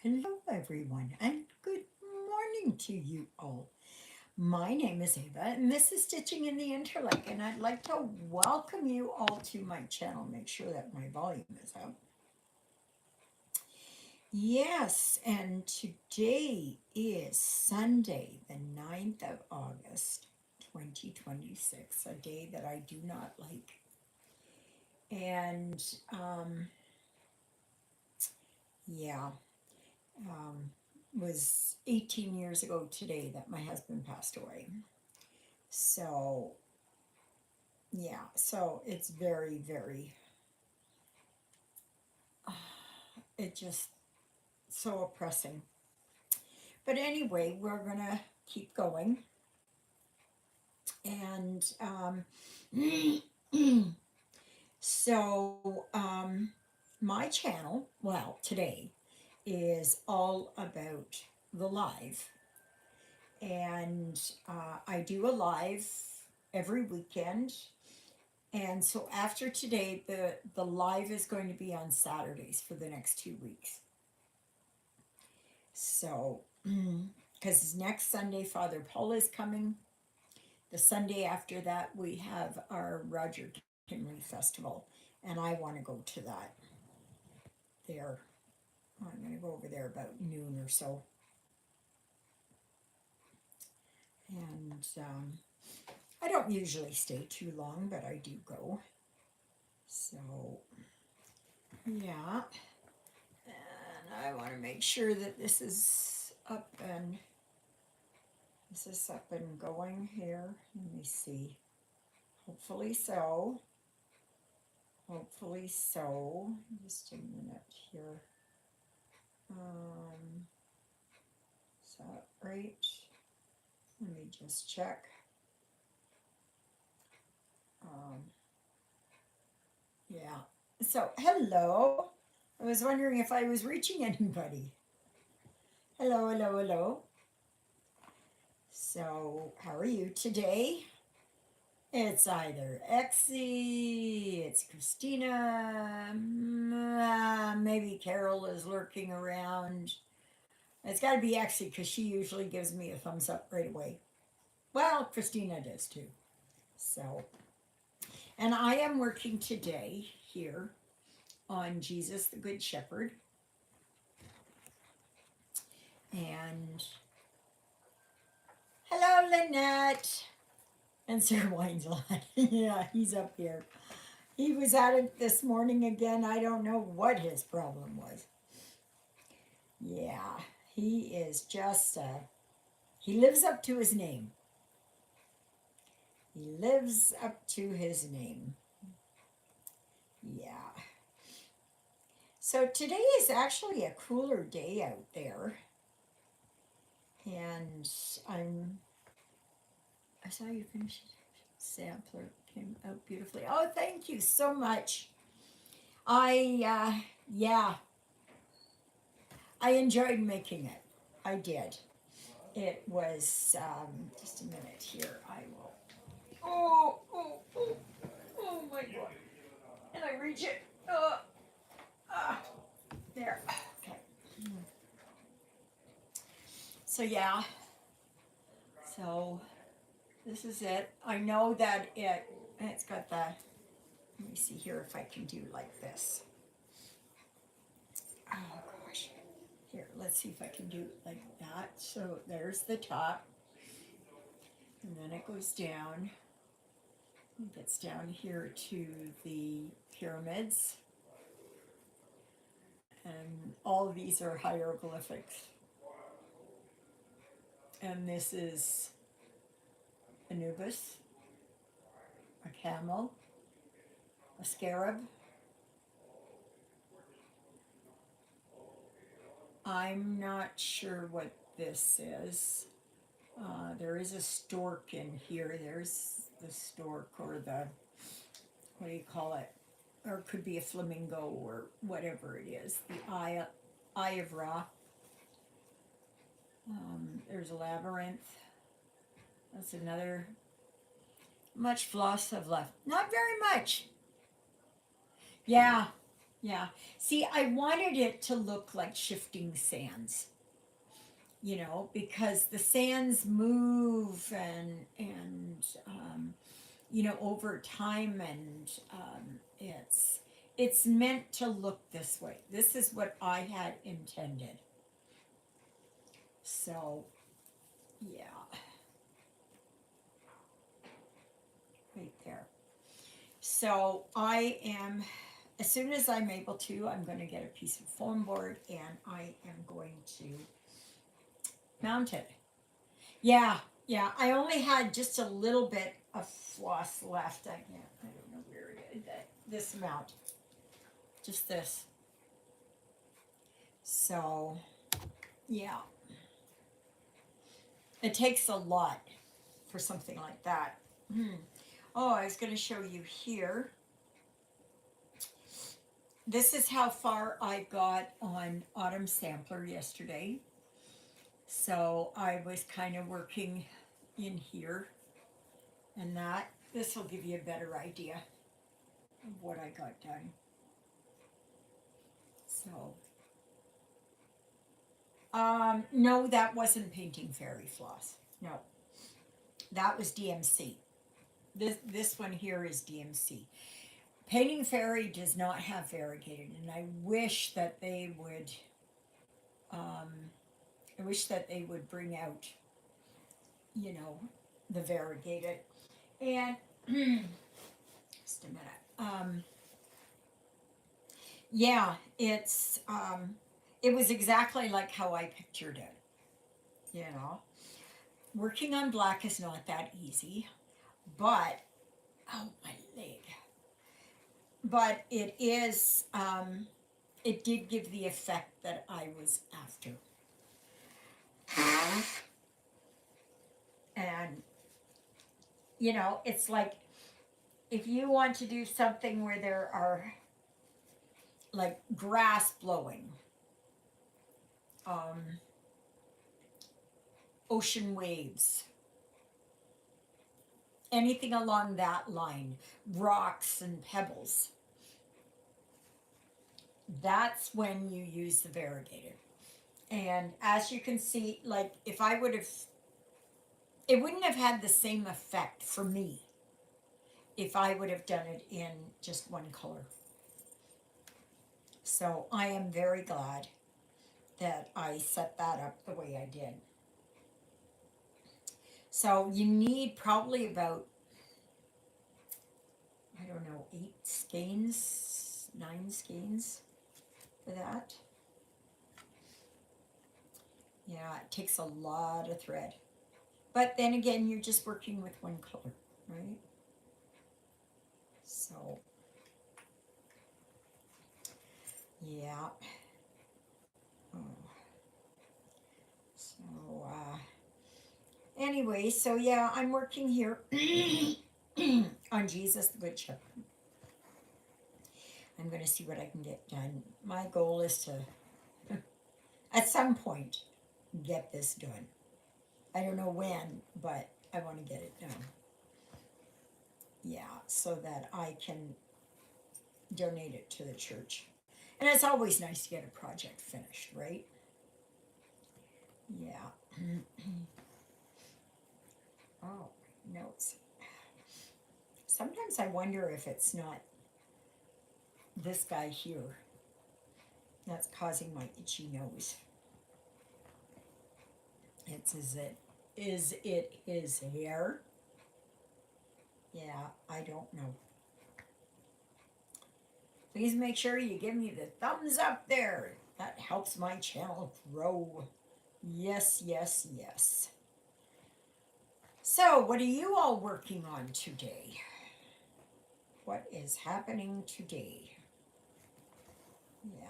Hello, everyone, and good morning to you all. My name is Ava, and this is Stitching in the Interlake, and I'd like to welcome you all to my channel. Make sure that my volume is up. Yes, and today is Sunday, the 9th of August, 2026, a day that I do not like. And yeah, um, was 18 years ago today that my husband passed away. So, yeah, so it's very, very, it just so oppressing. But anyway, we're going to keep going. And my channel, well, today is all about the live. And I do a live every weekend. And so after today, the live is going to be on Saturdays for the next 2 weeks. So, because next Sunday, Father Paul is coming. The Sunday after that, we have our Roger Kinley Festival, and I want to go to that there. I'm going to go over there about noon or so. And I don't usually stay too long, but I do go. So, yeah. And I want to make sure that this is up and going here. Let me see. Hopefully so. Hopefully so. Just a minute here. Is that right? Let me just check. Yeah. So, hello. I was wondering if I was reaching anybody. Hello, hello, hello. So, how are you today? It's either Exie, it's Christina, maybe Carol is lurking around. It's got to be Exie because she usually gives me a thumbs up right away. Well, Christina does too. So, and I am working today here on Jesus the Good Shepherd. And hello, Lynette. And Sir Wineslot. Yeah, he's up here. He was at it this morning again. I don't know what his problem was. Yeah, he is just, he lives up to his name. He lives up to his name. Yeah. So today is actually a cooler day out there. And I saw you finish sampler came out beautifully. Oh, thank you so much. Yeah, I enjoyed making it. I did. It was, just a minute here. I will, oh my God. And I reach it. Ah, there. Okay. So, yeah. So, this is it. I know that it's got the, let me see here if I can do like this. Oh gosh. Here, let's see if I can do it like that. So there's the top. And then it goes down. It gets down here to the pyramids. And all of these are hieroglyphics. And this is Anubis, a camel, a scarab. I'm not sure what this is. There is a stork in here. There's the stork, or the, what do you call it? Or it could be a flamingo or whatever it is. The eye of Ra. There's a labyrinth. That's another. Much floss have left. Not very much. Yeah. Yeah. See, I wanted it to look like shifting sands, because the sands move and over time, and it's meant to look this way. This is what I had intended. So, yeah, right there. So I am, as soon as I'm able to, I'm going to get a piece of foam board and I am going to mount it. Yeah, yeah. I only had just a little bit of floss left. I don't know where it is. This amount, just this. So, yeah, it takes a lot for something like that. Oh, I was going to show you here. This is how far I got on Autumn Sampler yesterday. So I was kind of working in here and that. This will give you a better idea of what I got done. So, no, that wasn't Painting Fairy floss. No, that was DMC. This one here is DMC. Painting Fairy does not have variegated, and I wish that they would. I wish that they would bring out, you know, the variegated. And just a minute. Yeah, it was exactly like how I pictured it. You know, working on black is not that easy, but oh my leg. But it is. It did give the effect that I was after. And it's like if you want to do something where there are like grass blowing, um, ocean waves, anything along that line, rocks and pebbles, that's when you use the variegated. And as you can see, like if I would have, it wouldn't have had the same effect for me if I would have done it in just one color. So I am very glad that I set that up the way I did. So you need probably about, I don't know, 8 skeins, 9 skeins for that. Yeah, it takes a lot of thread. But then again, you're just working with one color, right? So, yeah. Oh. So, anyway, so yeah, I'm working here on Jesus the Good Shepherd. I'm going to see what I can get done. My goal is to, at some point, get this done. I don't know when, but I want to get it done. Yeah, so that I can donate it to the church. And it's always nice to get a project finished, right? Yeah. Oh, notes. Sometimes I wonder if it's not this guy here that's causing my itchy nose. Is it his hair? Yeah, I don't know. Please make sure you give me the thumbs up there. That helps my channel grow. Yes, yes, yes. So, what are you all working on today? What is happening today? Yeah.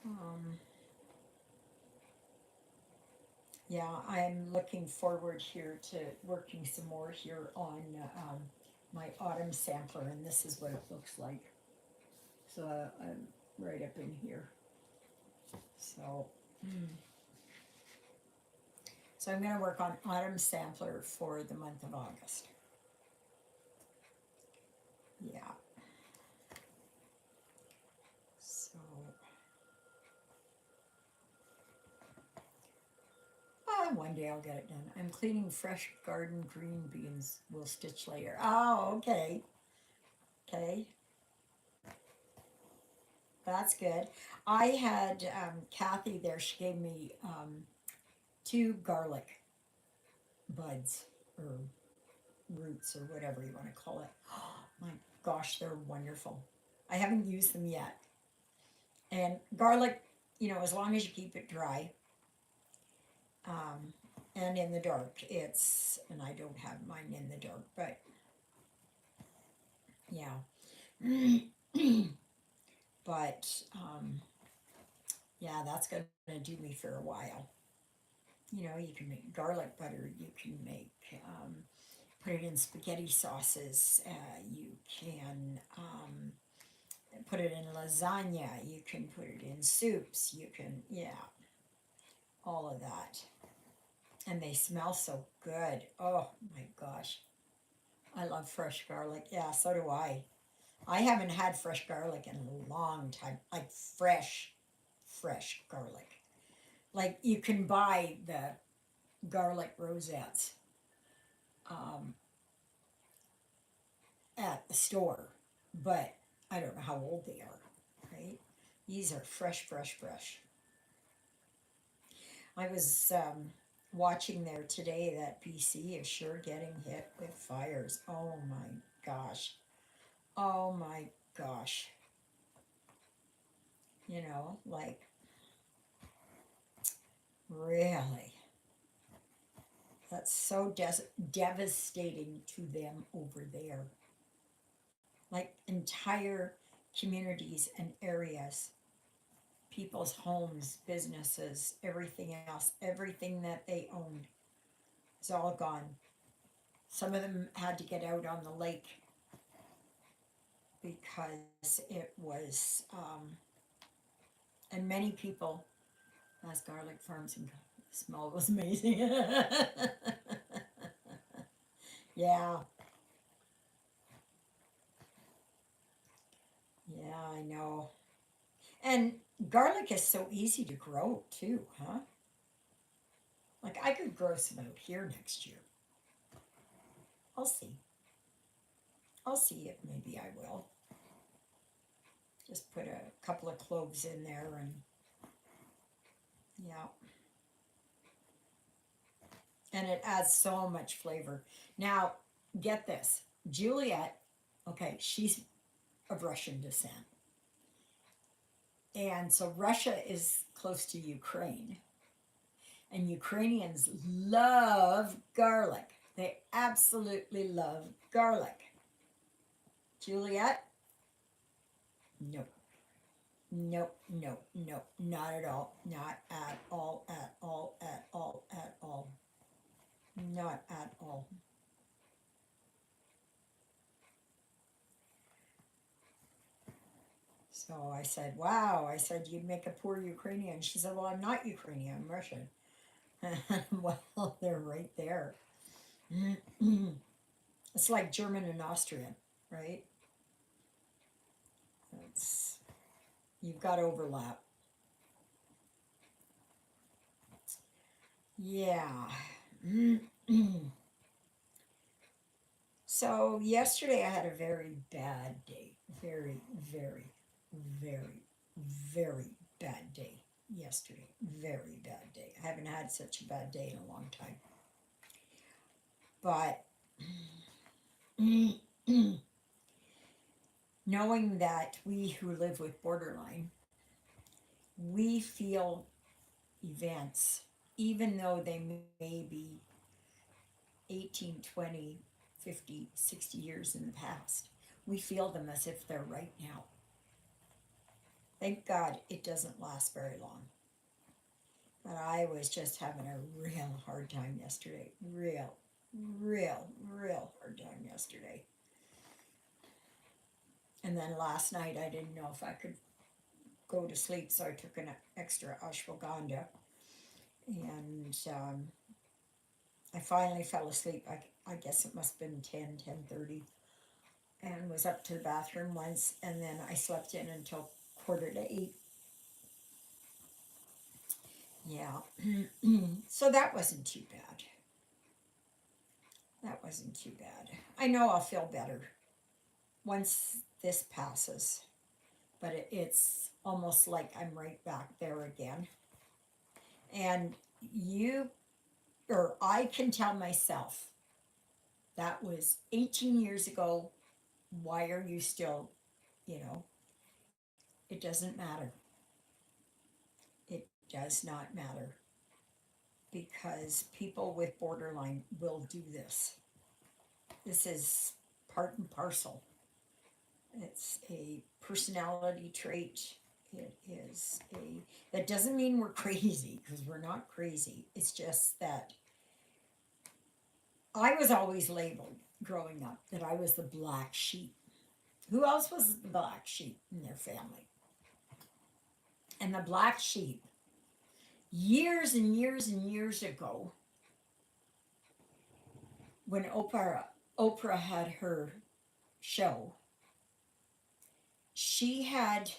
Um, yeah, I'm looking forward here to working some more here on my autumn sampler, and this is what it looks like. So I'm right up in here. So, so I'm going to work on autumn sampler for the month of August. Yeah. So, one day I'll get it done. I'm cleaning fresh garden green beans. We'll stitch later. Oh, okay. Okay. That's good. I had Kathy there. She gave me two garlic buds or roots or whatever you want to call it. My gosh, they're wonderful. I haven't used them yet. And garlic, as long as you keep it dry um, and in the dark, and I don't have mine in the dark, but yeah. but yeah, that's going to do me for a while. You can make garlic butter. You can make put it in spaghetti sauces. You can put it in lasagna. You can put it in soups. You can, yeah, all of that. And they smell so good. Oh my gosh. I love fresh garlic. Yeah, so do I. I haven't had fresh garlic in a long time. Like fresh garlic. Like you can buy the garlic rosettes um, at the store, but I don't know how old they are, right? These are fresh, fresh, fresh. I was watching there today that BC is sure getting hit with fires. Oh my gosh. Oh my gosh. Like really. That's so devastating to them over there. Like entire communities and areas, people's homes, businesses, everything else, everything that they owned is all gone. Some of them had to get out on the lake because it was, and many people, as garlic farms, and the smell was amazing. Yeah, yeah, I know. And garlic is so easy to grow too, huh? Like I could grow some out here next year. I'll see. I'll see if maybe I will. Just put a couple of cloves in there and yeah. And it adds so much flavor. Now, get this. Juliet, okay, she's of Russian descent. And so Russia is close to Ukraine. And Ukrainians love garlic. They absolutely love garlic. Juliet, nope. Nope, nope, nope, not at all, not at all, at all, at all, at all, not at all. So I said, wow, I said, you'd make a poor Ukrainian. She said, well, I'm not Ukrainian, I'm Russian. Well, they're right there. It's like German and Austrian, right? It's, you've got overlap. Yeah. So yesterday I had a very bad day. Very, very, very, very bad day yesterday. Very bad day. I haven't had such a bad day in a long time. But knowing that we who live with borderline, we feel events, even though they may be 18, 20, 50, 60 years in the past, we feel them as if they're right now. Thank God it doesn't last very long. But I was just having a real hard time yesterday. Real hard time yesterday. And then last night I didn't know if I could go to sleep, so I took an extra ashwagandha. And I finally fell asleep. I guess it must have been 10, 10:30. and was up to the bathroom once, and then I slept in until 7:45. Yeah. So that wasn't too bad. That wasn't too bad. I know I'll feel better once this passes, but it's almost like I'm right back there again. And you, or I can tell myself, that was 18 years ago. Why are you still, you know, it doesn't matter. It does not matter because people with borderline will do this. This is part and parcel. It's a personality trait. It is a, that doesn't mean we're crazy because we're not crazy. It's just that I was always labeled growing up that I was the black sheep. Who else was the black sheep in their family? And the black sheep, years and years and years ago, when Oprah had her show, she had,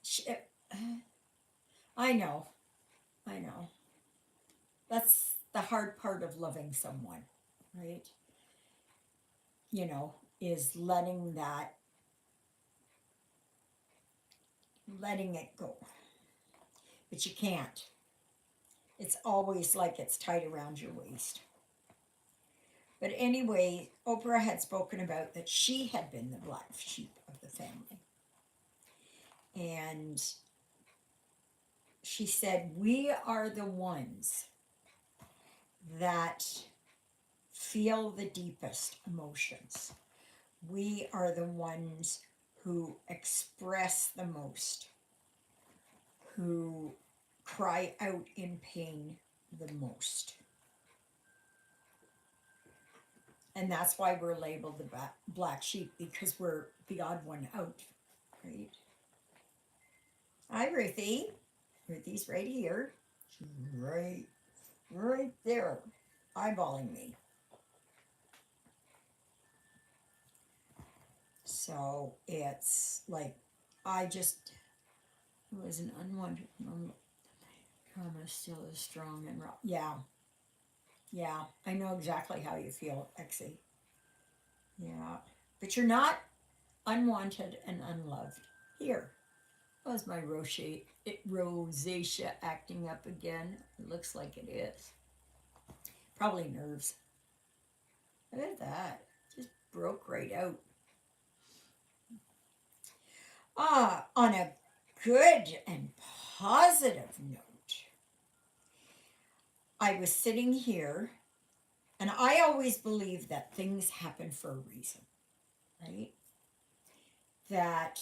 she, I know, I know. That's the hard part of loving someone, right? You know, is letting it go. But you can't. It's always like it's tied around your waist. But anyway, Oprah had spoken about that she had been the black sheep of the family. And she said, we are the ones that feel the deepest emotions. We are the ones who express the most, who cry out in pain the most. And that's why we're labeled the black sheep, because we're the odd one out, right? Hi, Ruthie. Ruthie's right here. She's right there, eyeballing me. So it's like, I just, it was an unwanted trauma still is strong and raw. Yeah, yeah, I know exactly how you feel, Exie. Yeah, but you're not unwanted and unloved. Here, was my rosacea acting up again? It looks like it is. Probably nerves. Look at that. Just broke right out. On a good and positive note, I was sitting here, and I always believe that things happen for a reason, right? That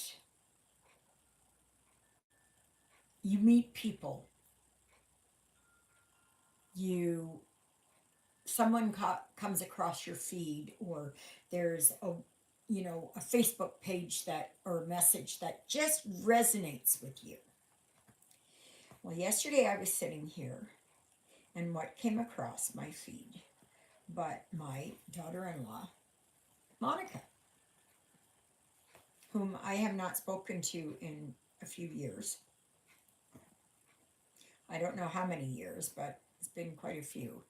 you meet people, you someone comes across your feed, or there's a Facebook page that, or a message that just resonates with you. Well, yesterday I was sitting here, and what came across my feed but my daughter-in-law, Monica, whom I have not spoken to in a few years. I don't know how many years, but it's been quite a few,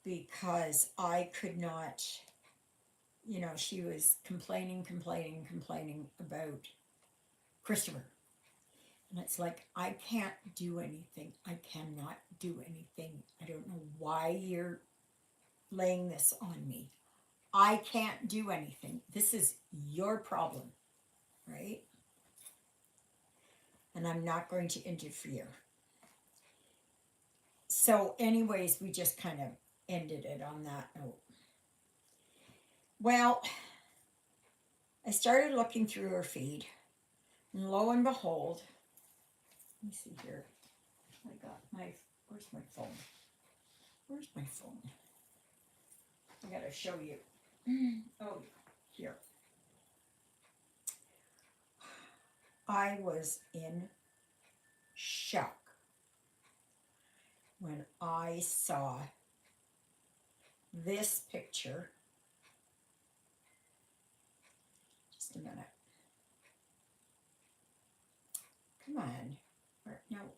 because I could not, she was complaining about Christopher. And it's like, I can't do anything. I cannot do anything. I don't know why you're laying this on me. I can't do anything. This is your problem, right? And I'm not going to interfere. So, anyways, we just kind of ended it on that note. Well, I started looking through her feed, and lo and behold, let me see here. Where's my phone? Where's my phone? I gotta show you. Oh, here. I was in shock when I saw this picture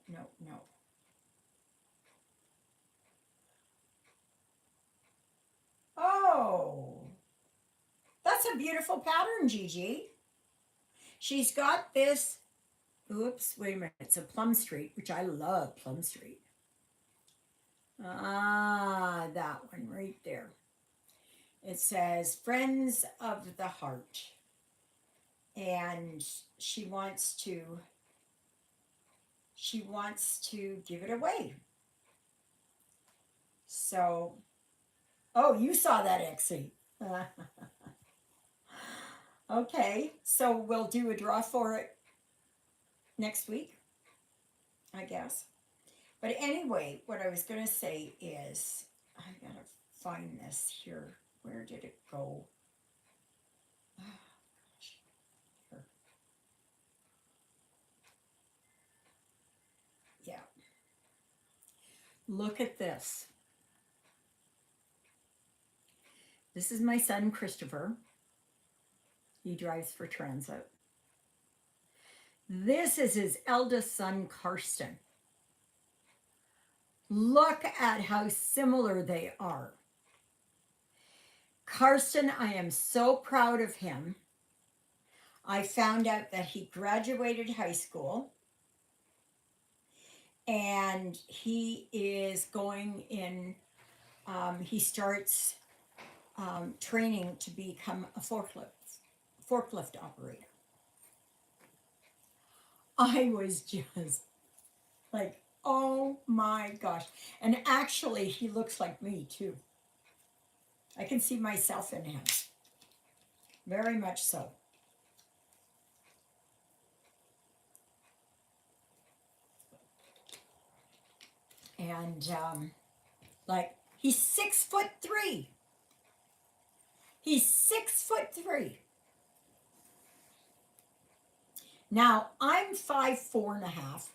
no, no. Oh, that's a beautiful pattern, Gigi. She's got this. Oops, wait a minute. It's a Plum Street, which I love Plum Street. Ah, that one right there. It says Friends of the Heart. And she wants to she wants to give it away. So, oh, you saw that, Exie. Okay, so we'll do a draw for it next week, I guess. But anyway, what I was going to say is, I gotta find this here. Where did it go? Oh, gosh, here. Yeah, look at this. This is my son, Christopher. He drives for transit. This is his eldest son, Karsten. Look at how similar they are. Karsten, I am so proud of him. I found out that he graduated high school and he is going in, he starts training to become a forklift operator. I was just like, oh my gosh. And actually, he looks like me too. I can see myself in him. Very much so. And like, he's 6'3". He's 6'3". Now, I'm 5'4.5".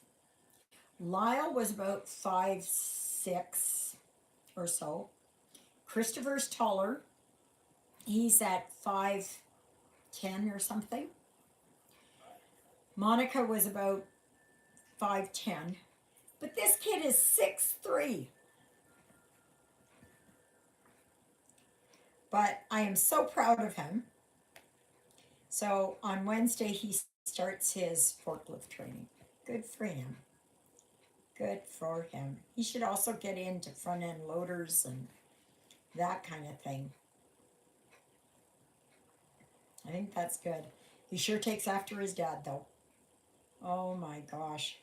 Lyle was about 5'6" or so. Christopher's taller. He's at 5'10" or something. Monica was about 5'10". But this kid is 6'3". But I am so proud of him. So on Wednesday, he starts his forklift training. Good for him. Good for him. He should also get into front end loaders and that kind of thing. I think that's good. He sure takes after his dad, though. Oh my gosh.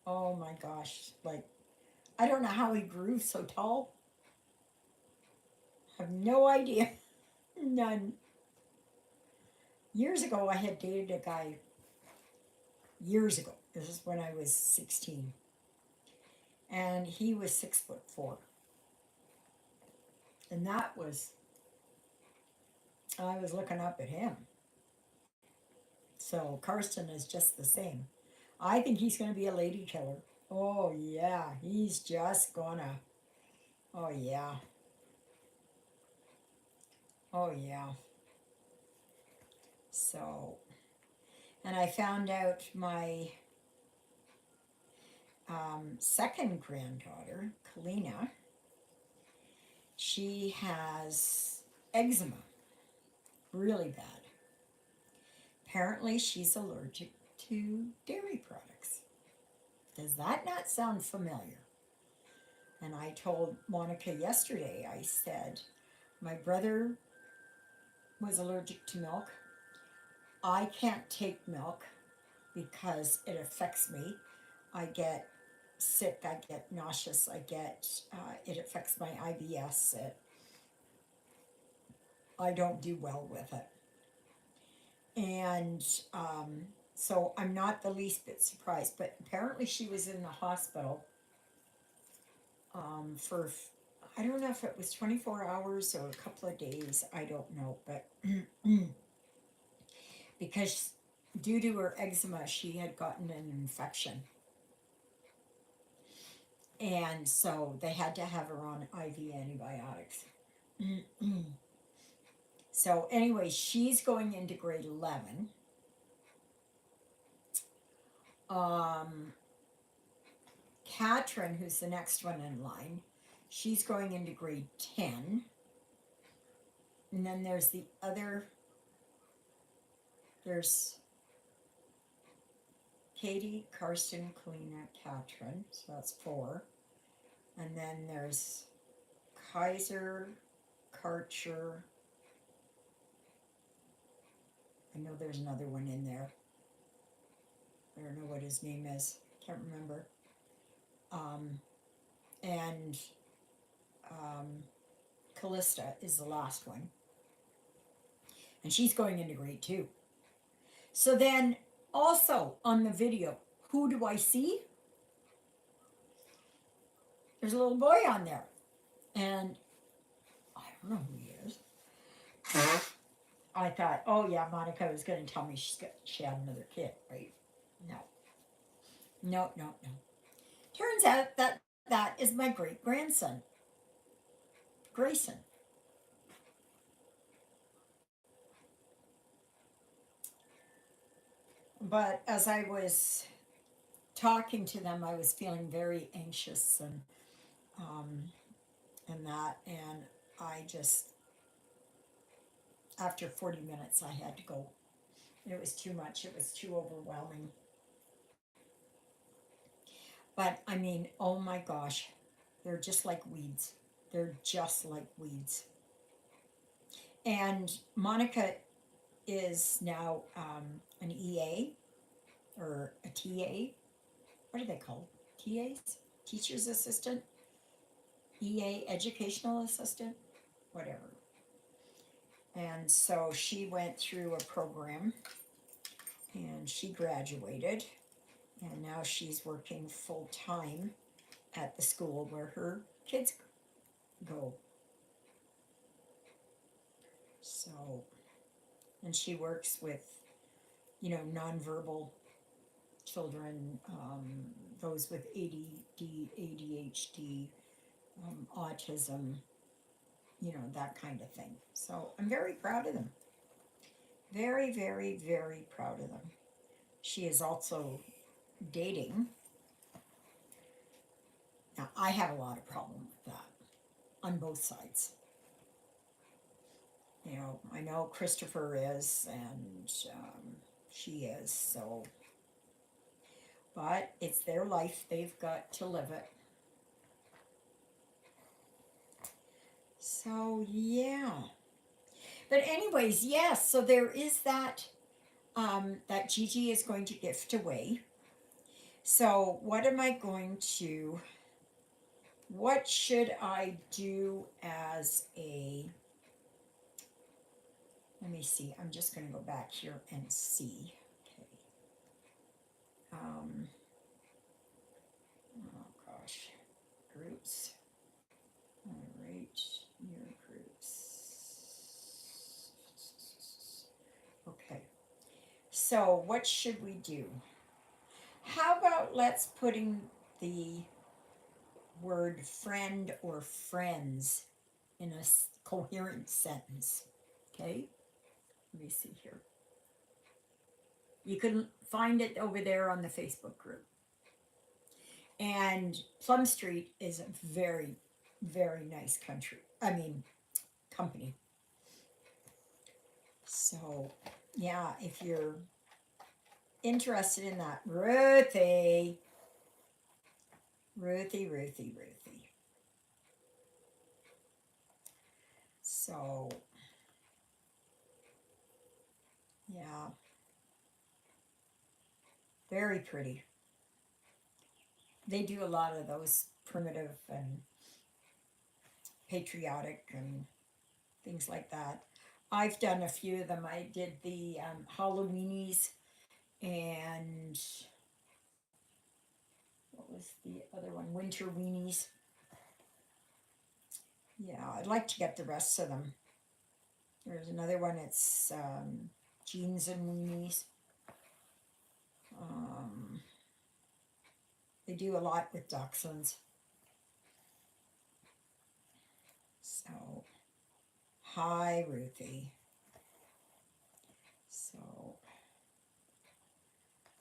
Oh my gosh. Like, I don't know how he grew so tall. I have no idea. None. Years ago, I had dated a guy. Years ago. This is when I was 16. And he was 6'4". And that was, I was looking up at him. So Karsten is just the same. I think he's going to be a lady killer. Oh, yeah. He's just gonna. Oh, yeah. Oh, yeah. So, and I found out my second granddaughter, Kalina, she has eczema, really bad. Apparently, she's allergic to dairy products. Does that not sound familiar? And I told Monica yesterday, I said, my brother was allergic to milk. I can't take milk because it affects me. I get sick, I get nauseous, it affects my IBS. I don't do well with it. And so I'm not the least bit surprised. But apparently she was in the hospital for, I don't know if it was 24 hours or a couple of days. I don't know. But because due to her eczema, she had gotten an infection. And so they had to have her on IV antibiotics. So anyway, she's going into grade 11. Um, Katrin, who's the next one in line, she's going into grade 10. And then there's the other, there's Katie, Karsten, Kalina, Katrin. So that's 4. And then there's Kaiser, Karcher. I know there's another one in there. I don't know what his name is. Can't remember. And Callista is the last one. And she's going into grade 2. So then also on the video, who do I see? There's a little boy on there. And I don't know who he is. I thought, oh yeah, Monica was going to tell me she had another kid, right? No. No, no, no. Turns out that that is my great grandson, Grayson. But as I was talking to them, I was feeling very anxious um, and that, and I just, after 40 minutes, I had to go. It was too much. It was too overwhelming. But I mean, oh my gosh, they're just like weeds. They're just like weeds. And Monica is now an EA or a TA. What are they called? TAs? Teacher's assistant? EA, educational assistant? Whatever. And so she went through a program and she graduated. And now she's working full time at the school where her kids go. So, and she works with, nonverbal children, those with ADD, ADHD, autism, that kind of thing. So I'm very proud of them. Very, very, very proud of them. She is also dating. Now, I have a lot of problem with that on both sides. I know Christopher is, and she is, so. But it's their life, they've got to live it. So, yeah. But anyways, yes, so there is that, that Gigi is going to gift away. So what should I do as let me see, I'm just going to go back here and see. Okay. Oh gosh, groups. All right, your groups. Okay, so what should we do? How about let's putting the word friend or friends in a coherent sentence. Okay, let me see here. You can find it over there on the Facebook group. And Plum Street is a very, very nice company. So, yeah, if you're interested in that, Ruthie. So, yeah, very pretty. They do a lot of those primitive and patriotic and things like that. I've done a few of them. I did the Halloweenies and what was the other one? Winter weenies. Yeah, I'd like to get the rest of them. There's another one. It's jeans and weenies. They do a lot with dachshunds. So, hi, Ruthie. So,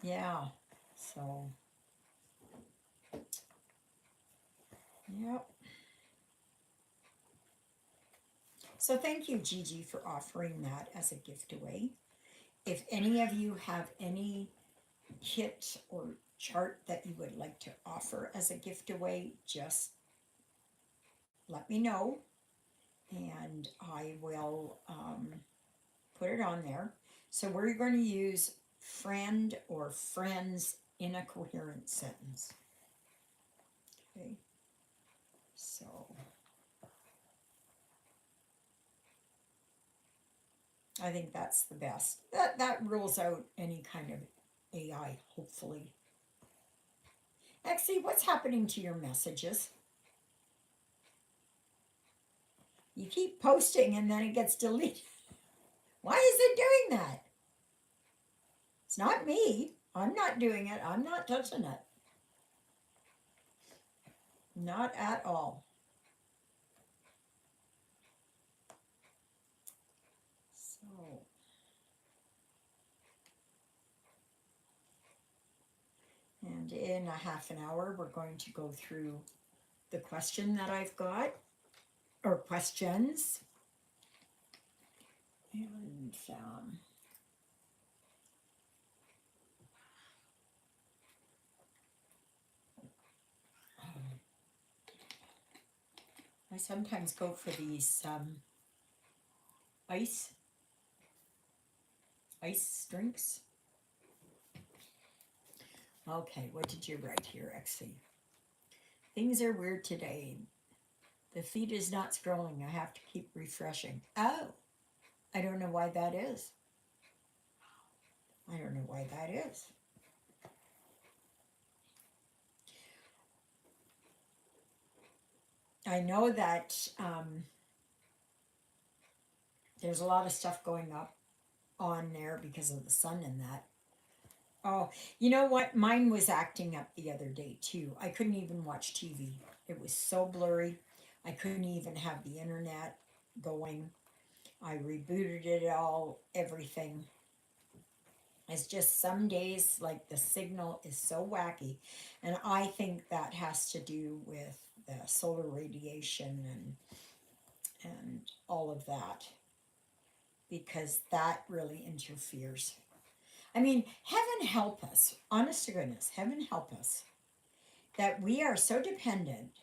yeah. So, Yep. So thank you, Gigi, for offering that as a gift away. If any of you have any kit or chart that you would like to offer as a gift away, just let me know and I will put it on there. So we're going to use friend or friends in a coherent sentence. Okay, so I think that's the best. That rules out any kind of AI, hopefully. Exie, what's happening to your messages? You keep posting and then it gets deleted. Why is it doing that? It's not me. I'm not doing it. I'm not touching it. Not at all. So, and in a half an hour, we're going to go through the question that I've got, or questions. And I sometimes go for these ice drinks. Okay, what did you write here, Exie? Things are weird today. The feed is not scrolling. I have to keep refreshing. Oh, I don't know why that is. I don't know why that is. I know that there's a lot of stuff going up on there because of the sun and that. Oh, you know what? Mine was acting up the other day too. I couldn't even watch TV. It was so blurry. I couldn't even have the internet going. I rebooted it all, everything. It's just some days like the signal is so wacky. And I think that has to do with the solar radiation and all of that because that really interferes. I mean, heaven help us, honest to goodness, heaven help us that we are so dependent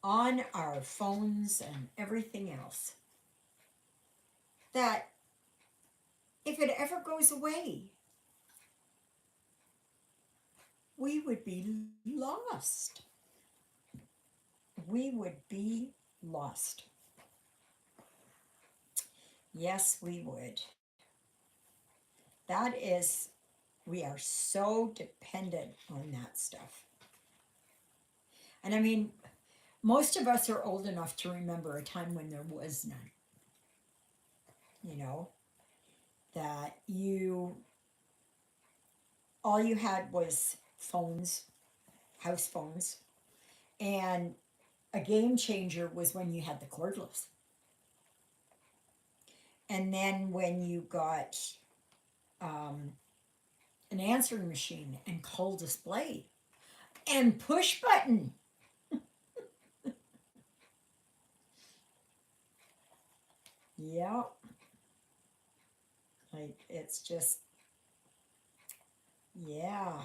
on our phones and everything else that if it ever goes away, we would be lost. We would be lost. Yes, we would. That is, we are so dependent on that stuff. And I mean, most of us are old enough to remember a time when there was none. You know, that all you had was phones, house phones, and a game changer was when you had the cordless. And then when you got um, an answering machine and call display and push button. Yeah, like it's just, yeah.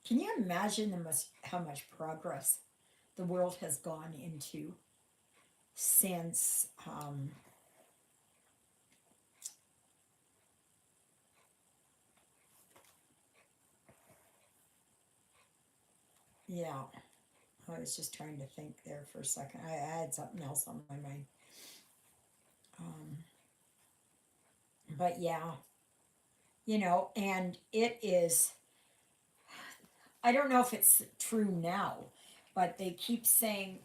Can you imagine how much progress the world has gone into since, yeah, I was just trying to think there for a second. I had something else on my mind. Um, but yeah, and it is, I don't know if it's true now, but they keep saying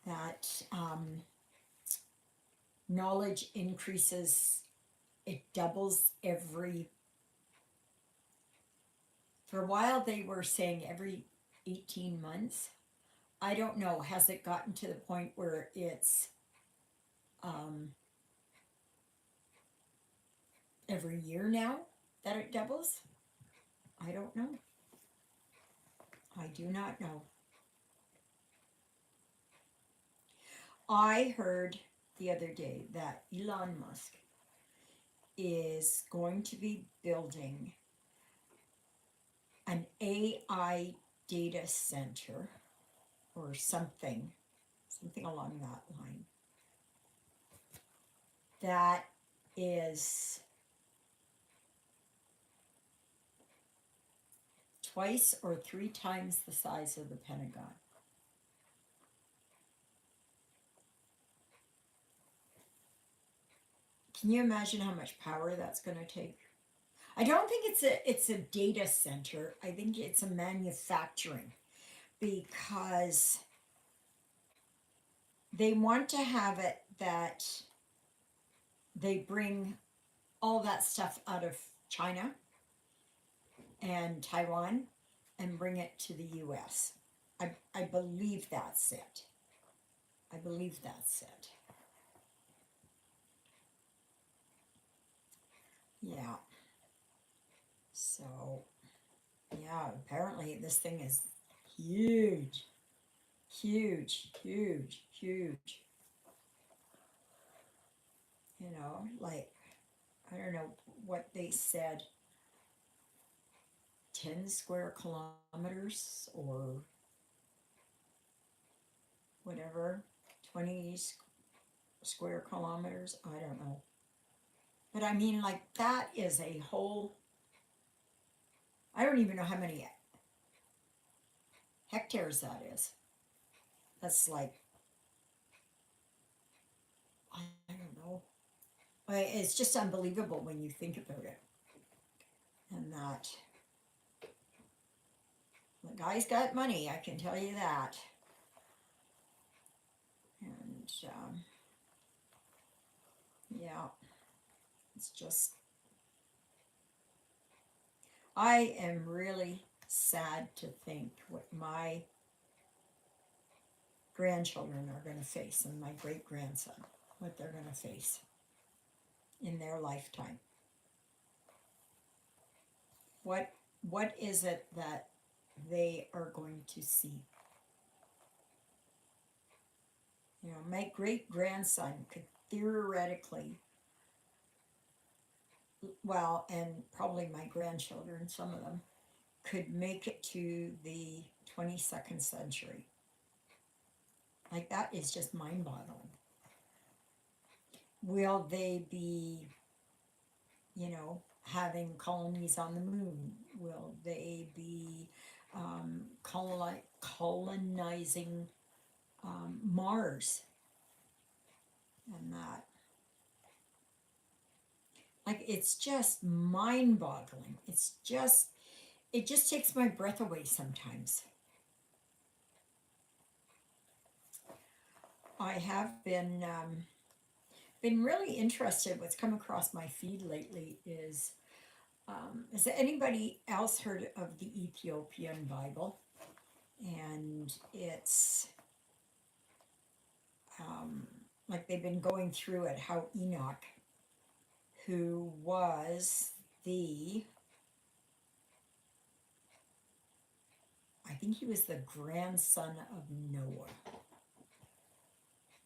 that knowledge increases, it doubles for a while they were saying every 18 months. I don't know, has it gotten to the point where it's um, every year now that it doubles? I don't know. I do not know. I heard the other day that Elon Musk is going to be building an AI data center or something along that line, that is twice or three times the size of the Pentagon. Can you imagine how much power that's going to take? I don't think it's a data center. I think it's a manufacturing, because they want to have it that they bring all that stuff out of China and Taiwan and bring it to the US. I believe that's it. I believe that's it. Yeah. So, yeah, apparently this thing is huge, huge, huge, huge. Like, I don't know what they said, 10 square kilometers or whatever, 20 square kilometers. I don't know. But I mean, like, that is a whole, I don't even know how many hectares that is. That's like, I don't know. It's just unbelievable when you think about it. And that the guy's got money, I can tell you that. And yeah, it's just, I am really sad to think what my grandchildren are going to face, and my great grandson, what they're going to face in their lifetime. What is it that they are going to see? My great grandson could theoretically, well, and probably my grandchildren, some of them, could make it to the 22nd century. Like, that is just mind boggling. Will they be, having colonies on the moon? Will they be colonizing Mars and that? Like, it's just mind boggling. It just takes my breath away sometimes. I have been really interested. What's come across my feed lately is, has anybody else heard of the Ethiopian Bible? And it's like they've been going through it, how Enoch, who was the, I think he was the grandson of Noah.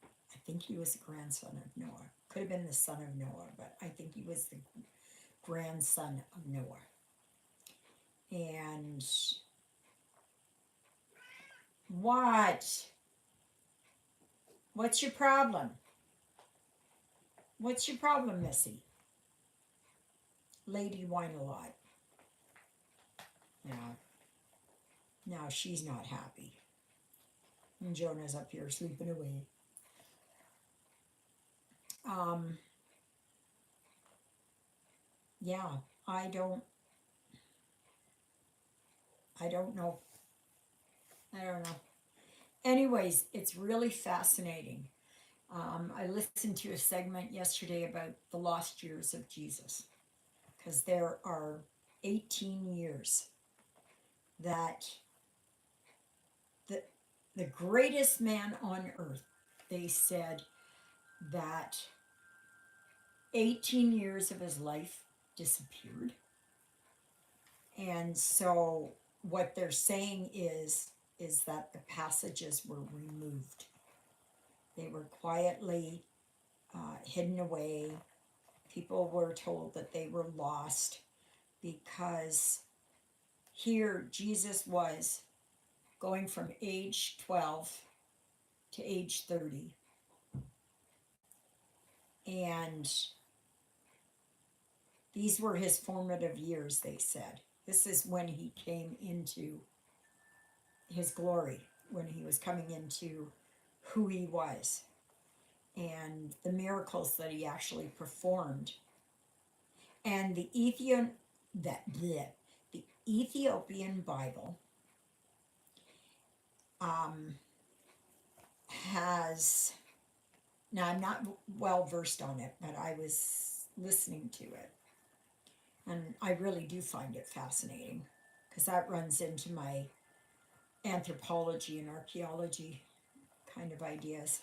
I think he was the grandson of Noah. Could have been the son of Noah, but I think he was the grandson of Noah. And what? What's your problem? What's your problem, Missy? Lady whine a lot. Now she's not happy. And Jonah's up here sleeping away. Yeah, I don't know. I don't know. Anyways, it's really fascinating. I listened to a segment yesterday about the lost years of Jesus, because there are 18 years that the, the greatest man on earth, they said that 18 years of his life disappeared. And so what they're saying is that the passages were removed. They were quietly hidden away. People were told that they were lost because here Jesus was going from age 12 to age 30. And these were his formative years, they said. This is when he came into his glory, when he was coming into who he was and the miracles that he actually performed. And the Ethiopian Bible um, has, now I'm not well versed on it, but I was listening to it, and I really do find it fascinating because that runs into my anthropology and archaeology kind of ideas.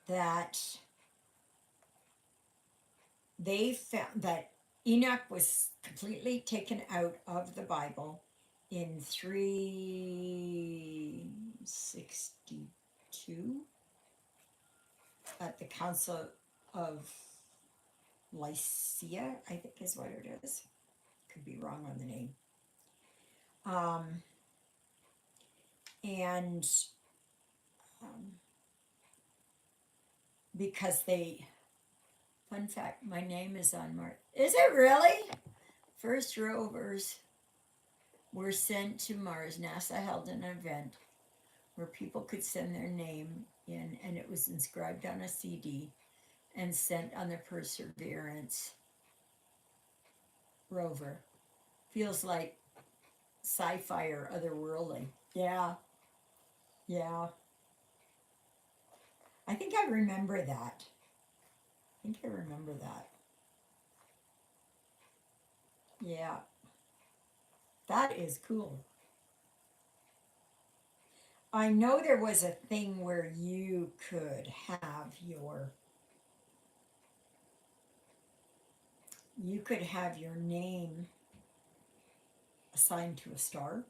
That they found that Enoch was completely taken out of the Bible in 362 at the Council of Lycia, I think is what it is. Could be wrong on the name. And um, because they, fun fact, my name is on Mars. Is it really? First rovers were sent to Mars. NASA held an event where people could send their name in, and it was inscribed on a CD and sent on the Perseverance rover. Feels like sci-fi or otherworldly. Yeah, yeah. I think I remember that. I think I remember that. Yeah, that is cool. I know there was a thing where you could have your name assigned to a star,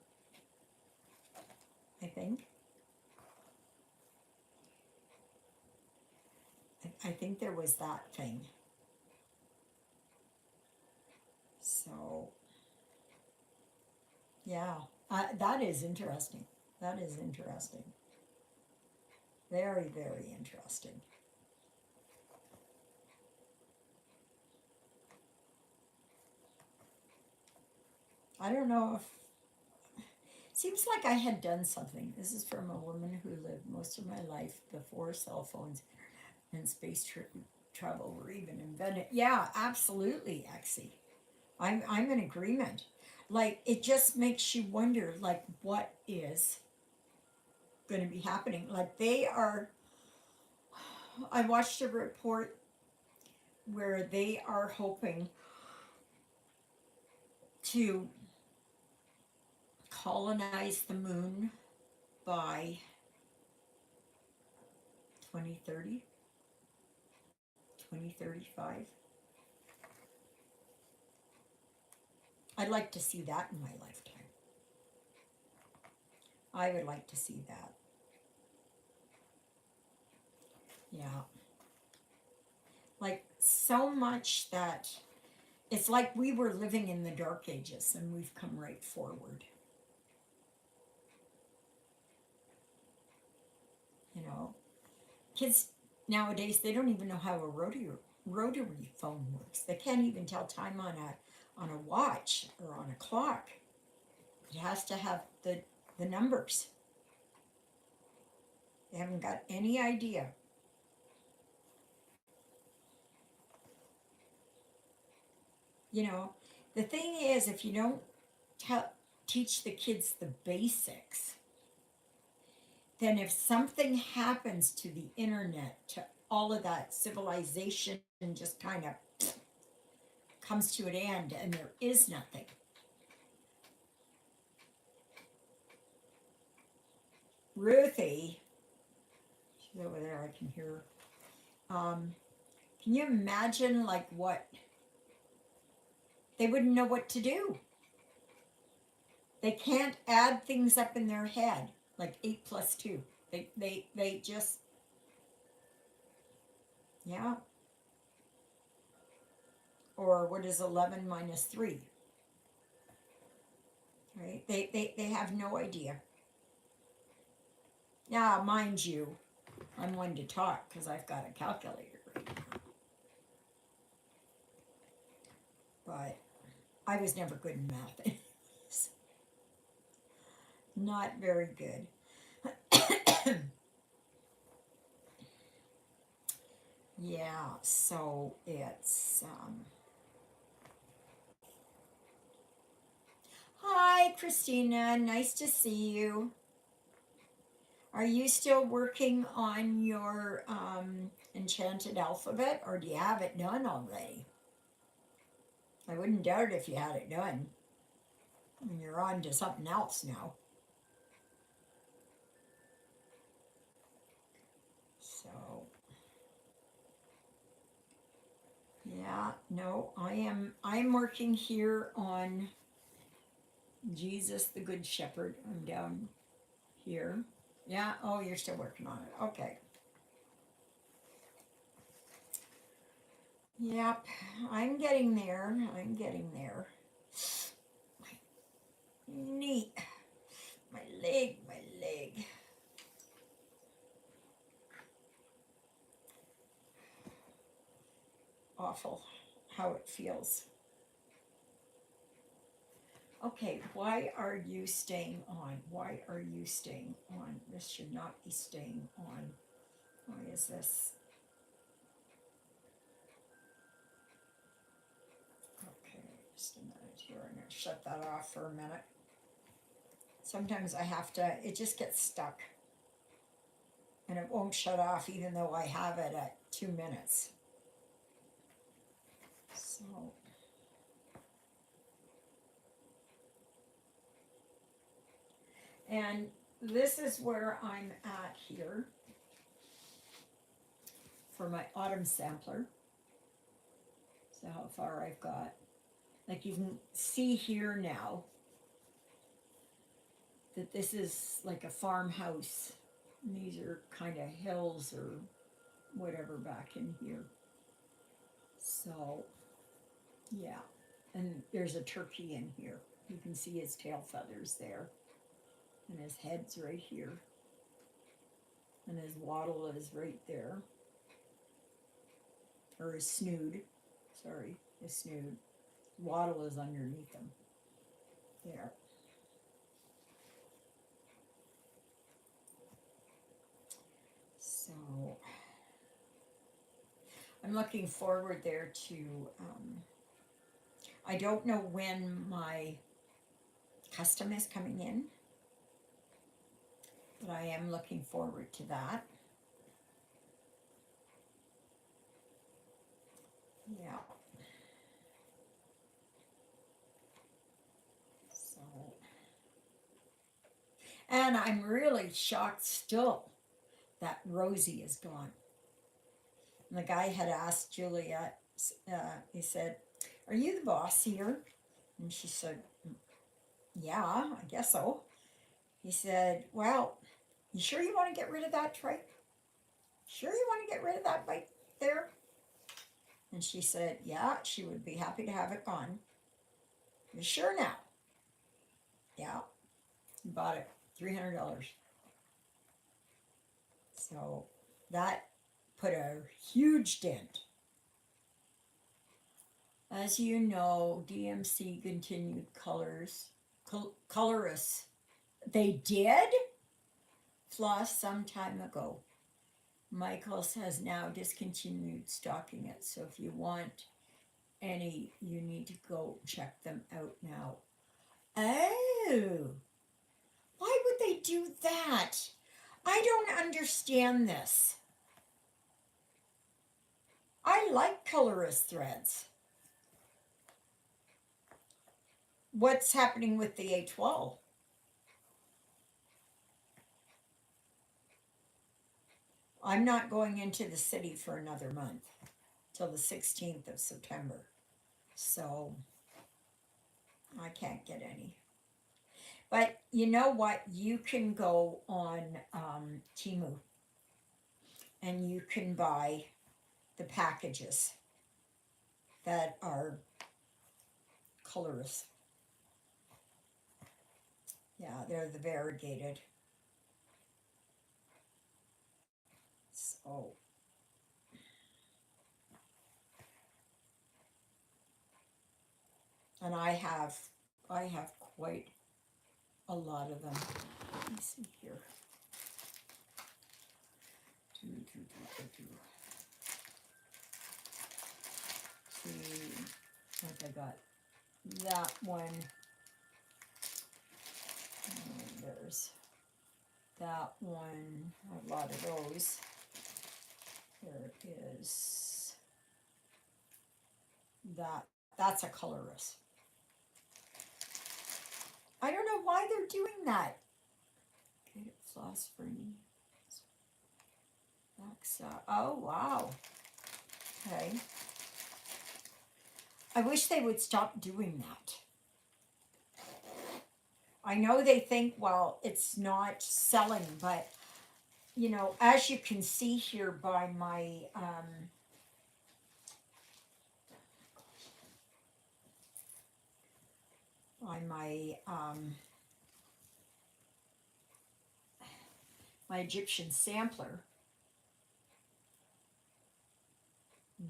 I think. I think there was that thing. So, yeah, that is interesting. That is interesting. Very, very interesting. I don't know if seems like I had done something. This is from a woman who lived most of my life before cell phones and travel were even invented. Yeah, absolutely, Exie. I'm in agreement. Like it just makes you wonder, like what is going to be happening? Like they are. I watched a report where they are hoping to colonize the moon by 2030, 2035. I'd like to see that in my lifetime. I would like to see that. Yeah. Like so much that it's like we were living in the dark ages and we've come right forward. You know, kids nowadays, they don't even know how a rotary phone works. They can't even tell time on a watch or on a clock. It has to have the numbers. They haven't got any idea. You know, the thing is, if you don't teach the kids the basics, then if something happens to the internet, to all of that civilization just kind of comes to an end and there is nothing. Ruthie, she's over there, I can hear her. Can you imagine like what they wouldn't know what to do? They can't add things up in their head like 8 plus 2. They just, yeah. Or what is 11 minus 3, right? They have no idea. Now, mind you, I'm one to talk because I've got a calculator right now. But I was never good in math. Not very good. Yeah, so it's, hi, Christina. Nice to see you. Are you still working on your enchanted alphabet, or do you have it done already? I wouldn't doubt it if you had it done. I mean, you're on to something else now. So, yeah, no, I'm working here on Jesus the Good Shepherd. I'm down here. Yeah, oh, you're still working on it. Okay. Yep, I'm getting there. I'm getting there. Neat. My leg, my leg. Awful how it feels. Okay, why are you staying on? Why are you staying on? This should not be staying on. Why is this? Okay, just a minute here. I'm going to shut that off for a minute. Sometimes I have to, it just gets stuck. And it won't shut off even though I have it at 2 minutes. So, and this is where I'm at here for my autumn sampler. So how far I've got. Like you can see here now that this is like a farmhouse. And these are kind of hills or whatever back in here. So, yeah. And there's a turkey in here. You can see his tail feathers there. And his head's right here. And his wattle is right there. Or his snood. Sorry, his snood. Wattle is underneath him. There. So I'm looking forward there to, I don't know when my custom is coming in, but I am looking forward to that. Yeah. So, and I'm really shocked still that Rosie is gone. And the guy had asked Juliet, he said, "Are you the boss here?" And she said, "Yeah, I guess so." He said, "Well, you sure you want to get rid of that tripe? Sure you want to get rid of that bite there?" And she said, "Yeah, she would be happy to have it gone." "You sure now?" "Yeah." He bought it, $300. So that put a huge dent. As you know, DMC continued colorists. They did? Floss some time ago. Michaels has now discontinued stocking it, so if you want any, you need to go check them out now. Oh, why would they do that? I don't understand this. I like colorist threads. What's happening with the A12? I'm not going into the city for another month till the 16th of September. So I can't get any. But you know what? You can go on Timu and you can buy the packages that are colorless. Yeah, they're the variegated. So, and I have quite a lot of them. Let me see here. Do, do, do, do, do. See, like I got that one. And there's that one. A lot of those. There is that. That's a colorless. I don't know why they're doing that. Okay, floss free. Oh wow. Okay. I wish they would stop doing that. I know they think, well, it's not selling, but as you can see here by my Egyptian sampler,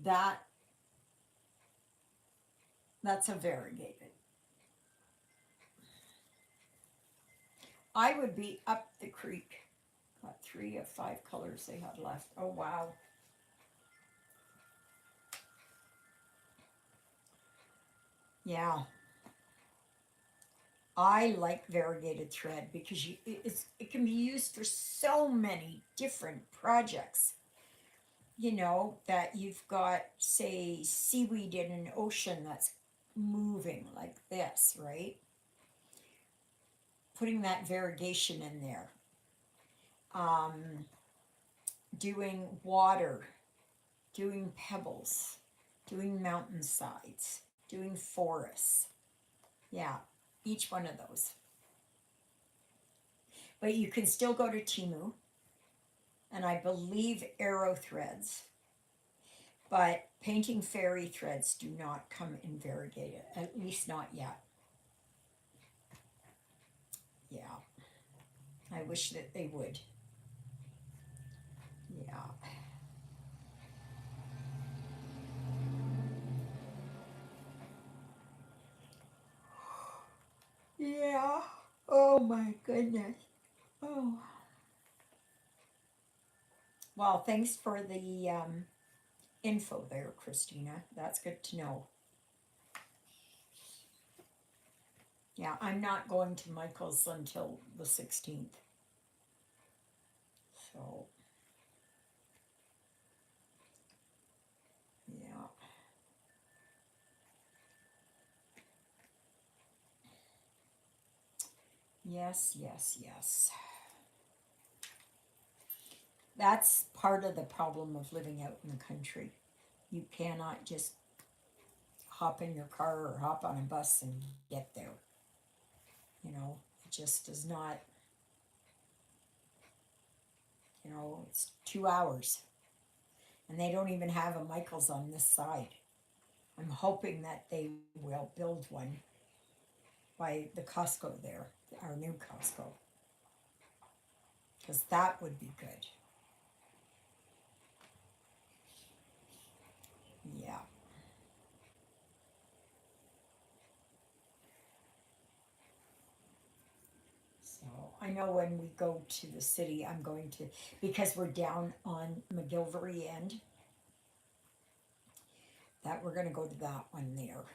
that that's a variegated. I would be up the creek. Got 3 of 5 colors they had left. Oh wow. Yeah. I like variegated thread because it can be used for so many different projects. That you've got, say, seaweed in an ocean that's moving like this, right? Putting that variegation in there. Um, doing water, doing pebbles, doing mountainsides, doing forests. Yeah, each one of those. But you can still go to Timu, and I believe Arrow threads, but painting fairy threads do not come in variegated, at least not yet. Yeah, I wish that they would. Yeah. Yeah. Oh my goodness. Oh. Well, thanks for the info there, Christina. That's good to know. Yeah, I'm not going to Michael's until the 16th. So, yeah. Yes, yes, yes. That's part of the problem of living out in the country. You cannot just hop in your car or hop on a bus and get there. It just does not, it's 2 hours. And they don't even have a Michael's on this side. I'm hoping that they will build one by the Costco there, our new Costco, because that would be good. Yeah. So I know when we go to the city, I'm going to, because we're down on McGilvery end, that we're going to go to that one there.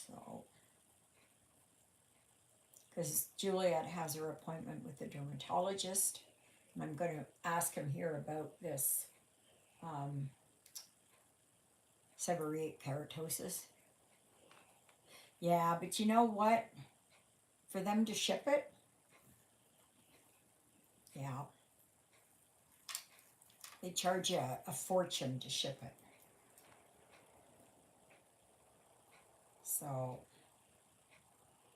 So, because Juliet has her appointment with the dermatologist, and I'm going to ask him here about this um, seborrheic keratosis. Yeah, but you know what? For them to ship it, yeah, they charge you a fortune to ship it. So,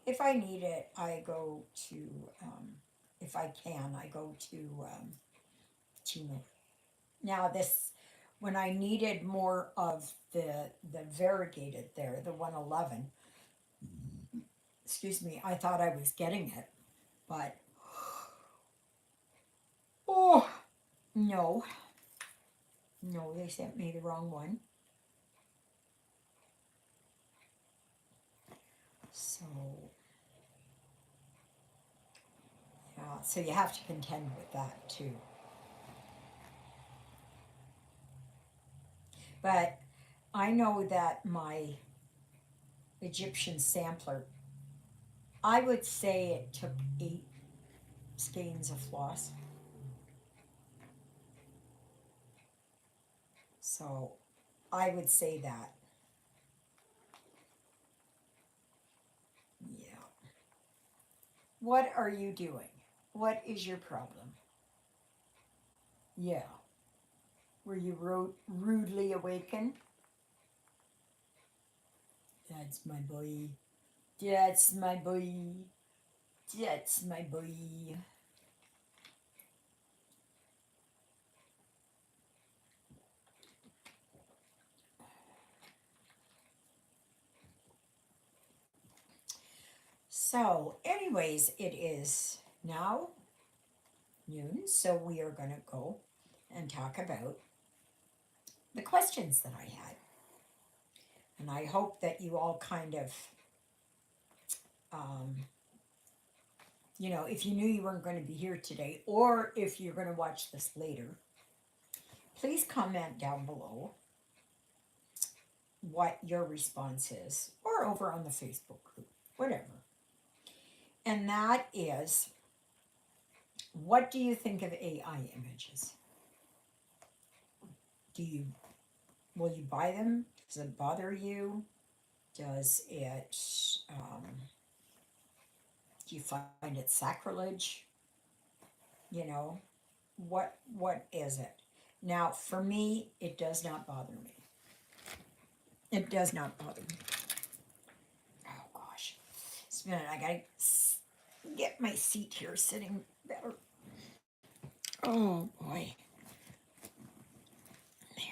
If I need it, I go to, if I can, I go to Chino. Now this, when I needed more of the variegated there, the 111, excuse me, I thought I was getting it, but oh no, no, they sent me the wrong one. So yeah, so you have to contend with that too. But I know that my Egyptian sampler, I would say it took 8 skeins of floss. So I would say that. Yeah. What are you doing? What is your problem? Yeah. Were you rudely awakened? That's my boy. That's my boy. That's my boy. So, anyways, it is now noon, so we are going to go and talk about the questions that I had. And I hope that you all kind of, um, if you knew you weren't going to be here today, or if you're going to watch this later, please comment down below what your response is, or over on the Facebook group, whatever. And that is, what do you think of AI images? Do you Will you buy them? Does it bother you? Does it do you find it sacrilege? You know, what is it? Now, for me, it does not bother me. It does not bother me. Oh gosh, just a minute. I gotta get my seat here sitting better. Oh boy, there.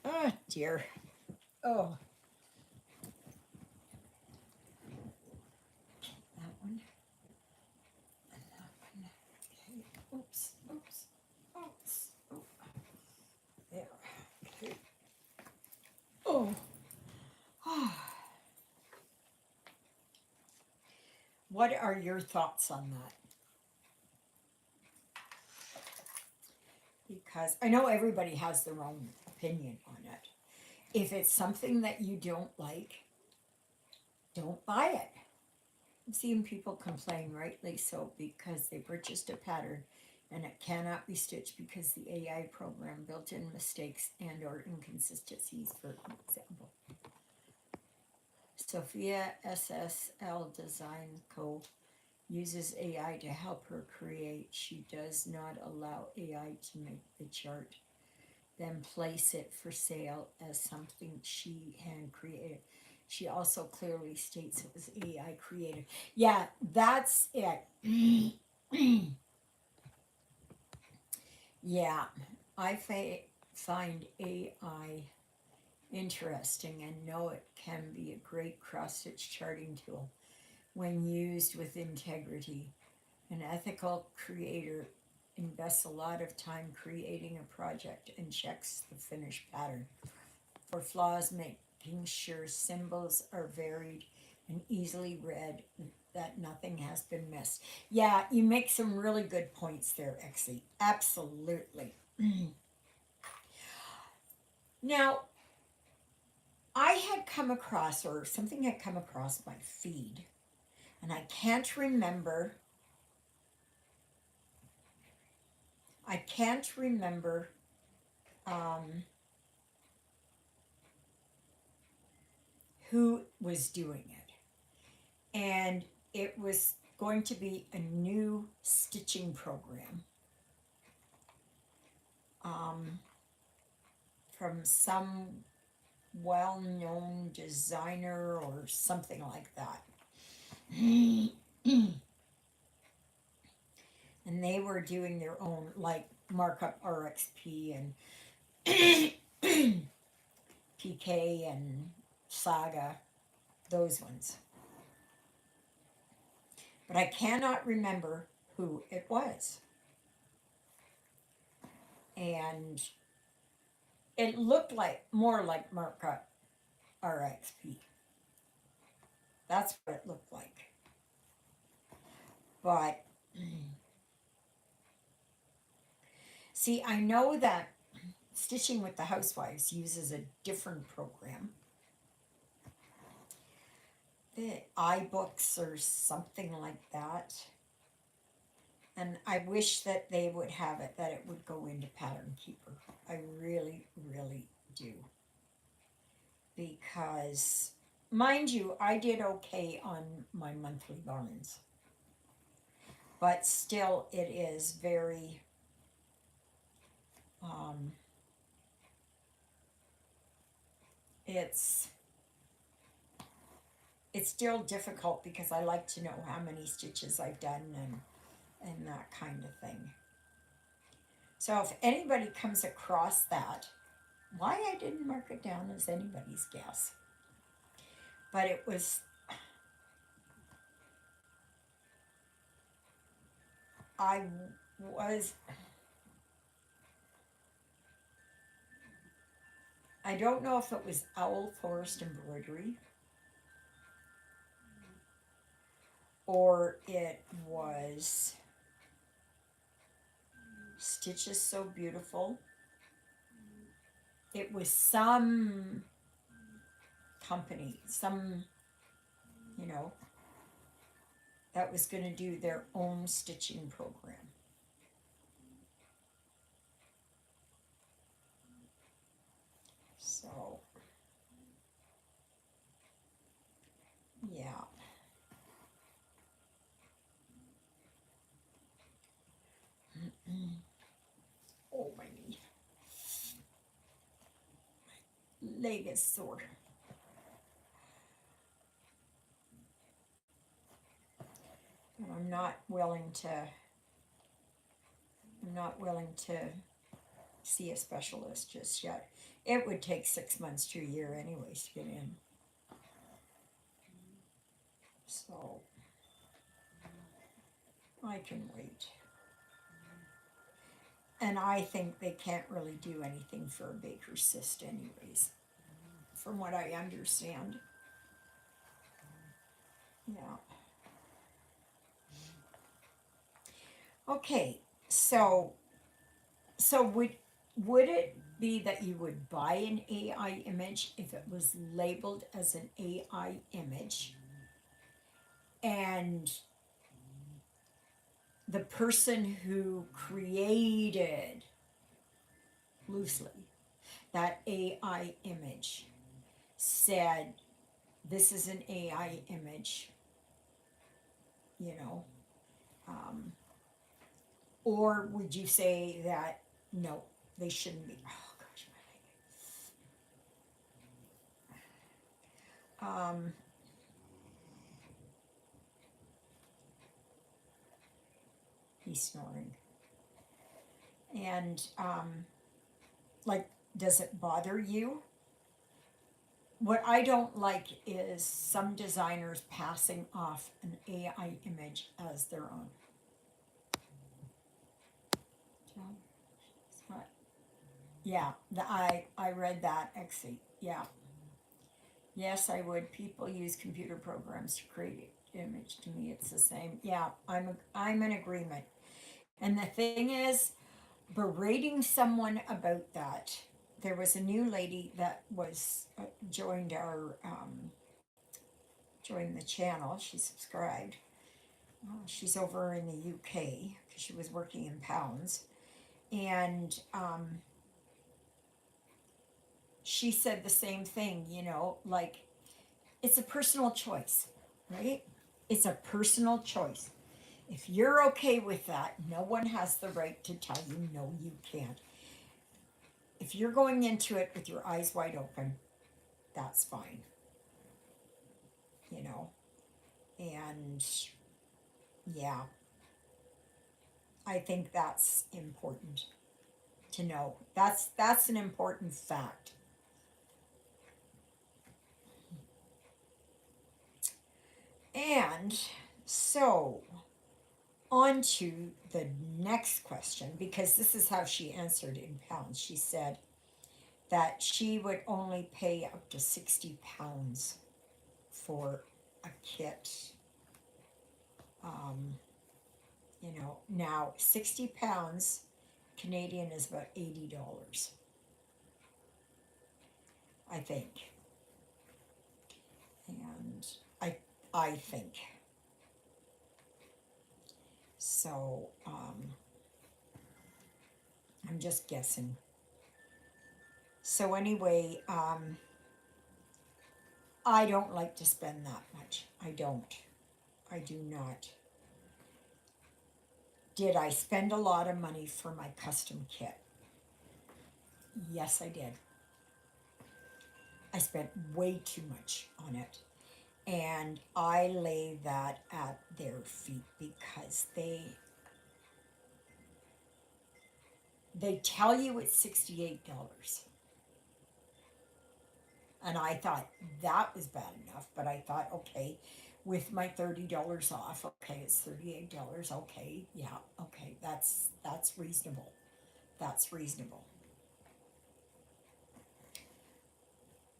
Oh dear. Oh, that one and that one. Okay. Oops. Oops. Oops. Oh, there. Okay. Oh. What are your thoughts on that? Because I know everybody has their own opinion on it. If it's something that you don't like, don't buy it. I'm seeing people complain, rightly so, because they purchased a pattern and it cannot be stitched because the AI program built in mistakes and or inconsistencies, for example. Sophia SSL Design Co. uses AI to help her create. She does not allow AI to make the chart, then place it for sale as something she hand created. She also clearly states it was AI created. Yeah, that's it. Yeah, I find AI interesting and know it can be a great cross stitch charting tool when used with integrity. An ethical creator invests a lot of time creating a project and checks the finished pattern for flaws, making sure symbols are varied and easily read, that nothing has been missed. Yeah, you make some really good points there, Exie. Absolutely. Now, I had come across, or something had come across my feed, and I can't remember um, who was doing it. And it was going to be a new stitching program um, from some well-known designer or something like that. And they were doing their own, like markup RXP and PK and Saga, those ones. But I cannot remember who it was. And it looked like more like markup RXP. That's what it looked like. But see, I know that Stitching with the Housewives uses a different program, the iBooks or something like that. And I wish that they would have it, that it would go into Pattern Keeper. I really, really do. Because, mind you, I did okay on my monthly Barnes. But still, it is very, um, it's it's still difficult because I like to know how many stitches I've done and that kind of thing. So if anybody comes across that, why I didn't mark it down as anybody's guess. But it was, I was, I don't know if it was Owl Forest Embroidery or it was Stitches So Beautiful. It was some company, some, you know, that was going to do their own stitching program. So, yeah. Oh, my knee. Leg is sore. And I'm not willing to see a specialist just yet. It would take 6 months to a year anyways to get in. So I can wait. And I think they can't really do anything for a Baker's cyst anyways, from what I understand. Yeah. Okay, so would it be that you would buy an AI image if it was labeled as an AI image and the person who created loosely that AI image said, this is an AI image, you know, um, or would you say that no, they shouldn't be? Oh gosh, my leg. He's snoring, and like, does it bother you? What I don't like is some designers passing off an AI image as their own. What? Yeah, I read that, Exie. Yeah. Yes, I would. People use computer programs to create image. To me, it's the same. Yeah, I'm in agreement. And the thing is, berating someone about that. There was a new lady that was joined our joined the channel. She subscribed. She's over in the UK because she was working in pounds, and she said the same thing. You know, like, it's a personal choice, right? It's a personal choice. If you're okay with that, no one has the right to tell you no, you can't. If you're going into it with your eyes wide open, that's fine, you know. And yeah, I think that's important to know. That's an important fact. And so on to the next question, because this is how she answered in pounds. She said that she would only pay up to 60 pounds for a kit. Um, now 60 pounds Canadian is about $80, I think. And I I think so. I'm just guessing. So anyway, I don't like to spend that much. I don't. I do not. Did I spend a lot of money for my custom kit? Yes, I did. I spent way too much on it. And I lay that at their feet because they tell you it's $68. And I thought that was bad enough, but I thought, okay, with my $30 off, okay, it's $38. Okay, yeah, okay, that's reasonable. That's reasonable.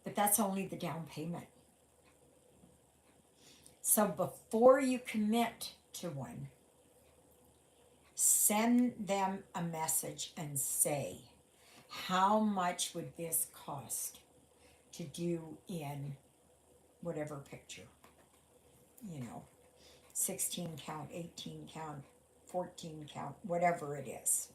But that's only the down payment. So before you commit to one, send them a message and say, how much would this cost to do in whatever picture? You know, 16 count, 18 count, 14 count, whatever it is.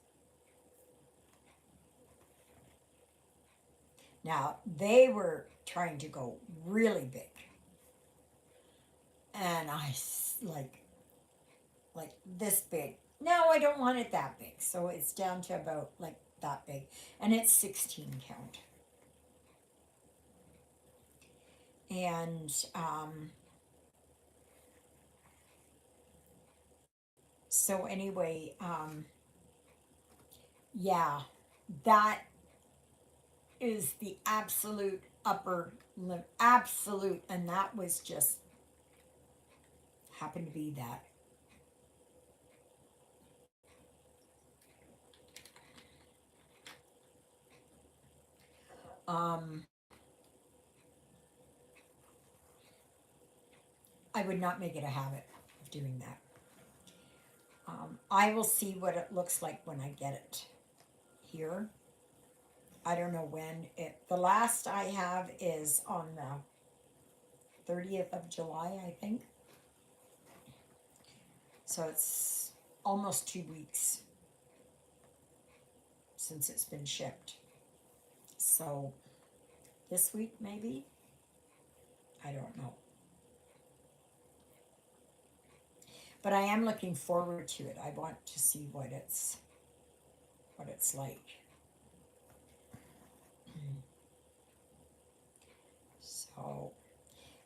Now, they were trying to go really big. And like this big. No, I don't want it that big. So it's down to about like that big. And it's 16 count. And so anyway, yeah, that is the absolute upper limit. Absolute. And that was just happened to be that. Um, I would not make it a habit of doing that. I will see what it looks like when I get it here. I don't know when it. The last I have is on the 30th of July, I think. So it's almost 2 weeks since it's been shipped. So this week maybe. I don't know. But I am looking forward to it. I want to see what it's like. So,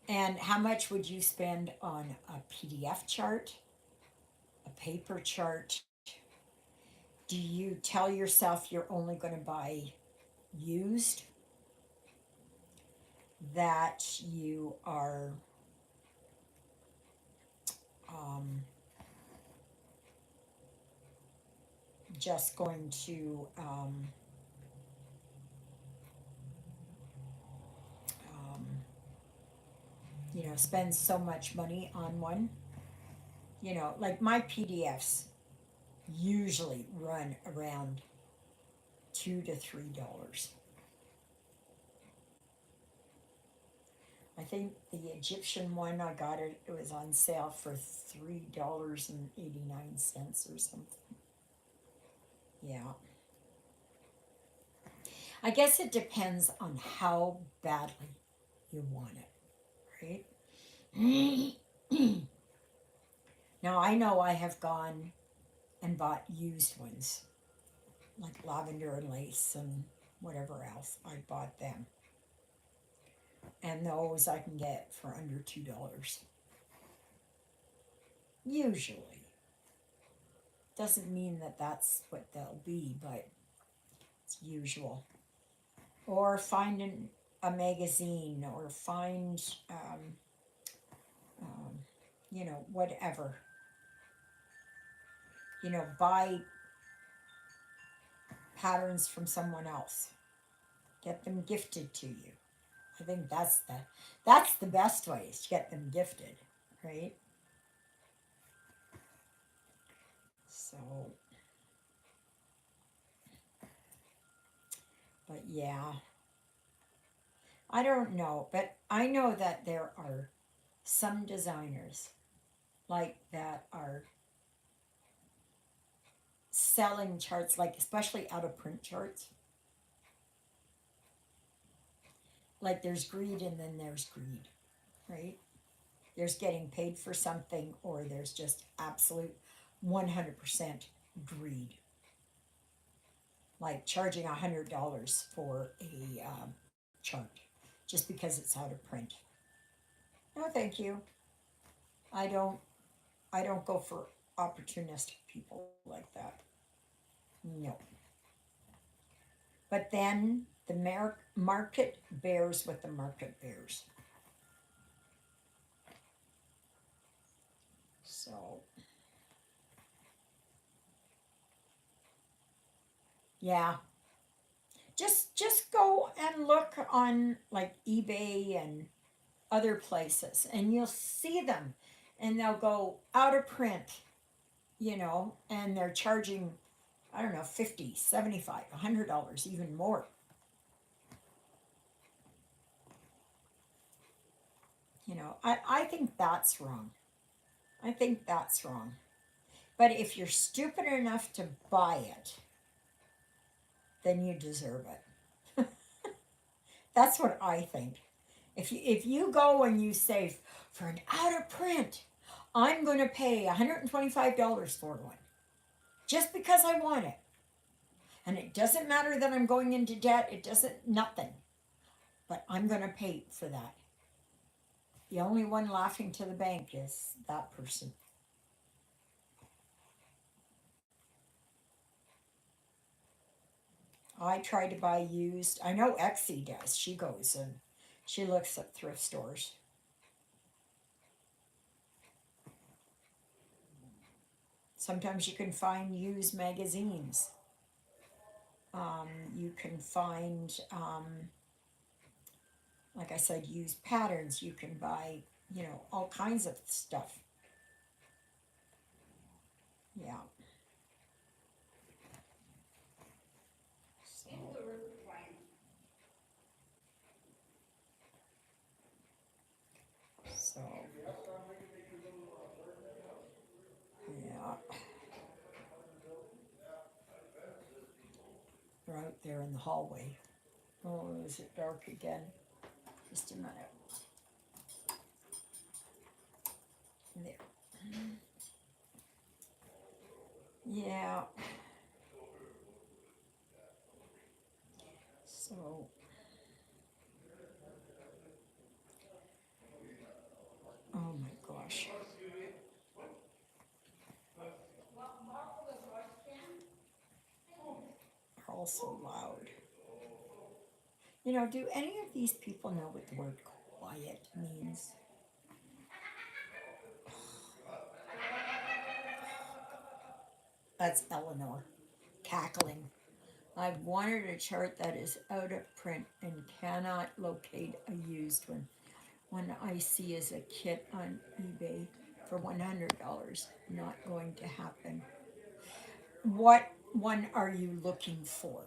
and how much would you spend on a PDF chart, a paper chart? Do you tell yourself you're only going to buy used, that you are um, just going to um, spend so much money on one? Like my PDFs usually run around $2 to $3. I think the Egyptian one I got it was on sale for $3.89 or something. Yeah. I guess it depends on how badly you want it, right? Now I know I have gone and bought used ones, like lavender and lace and whatever else. I bought them. and those I can get for under $2. Usually. Doesn't mean that that's what they'll be, but it's usual. Or find a magazine, or find, um, whatever. Buy patterns from someone else. Get them gifted to you. I think that's the best way, is to get them gifted, right? So, but yeah, I don't know, but I know that there are some designers like that are selling charts, like especially out of print charts. Like there's greed and then there's greed, right? There's getting paid for something, or there's just absolute 100% greed. Like charging $100 for a chart just because it's out of print. No, thank you. I don't. I don't go for opportunistic people like that. No. But then the market bears what the market bears. So yeah, just go and look on like eBay and other places, and you'll see them, and they'll go out of print, and they're charging, I don't know, 50, 75, $100, even more. I think that's wrong. I think that's wrong. But if you're stupid enough to buy it, then you deserve it. That's what I think. If you go and you say, for an out of print, I'm going to pay $125 for one, just because I want it. And it doesn't matter that I'm going into debt, it doesn't, nothing. But I'm going to pay for that. The only one laughing to the bank is that person. I try to buy used. I know Exie does. She goes and she looks at thrift stores. Sometimes you can find used magazines. You can find, like I said, used patterns. You can buy, all kinds of stuff. Yeah. So, so yeah, they're out there in the hallway. Oh, is it dark again? Just a minute. There. Yeah. So, oh my gosh. They're all so loud. Do any of these people know what the word quiet means? That's Eleanor cackling. I've wanted a chart that is out of print and cannot locate a used one. One I see is a kit on eBay for $100. Not going to happen. What one are you looking for?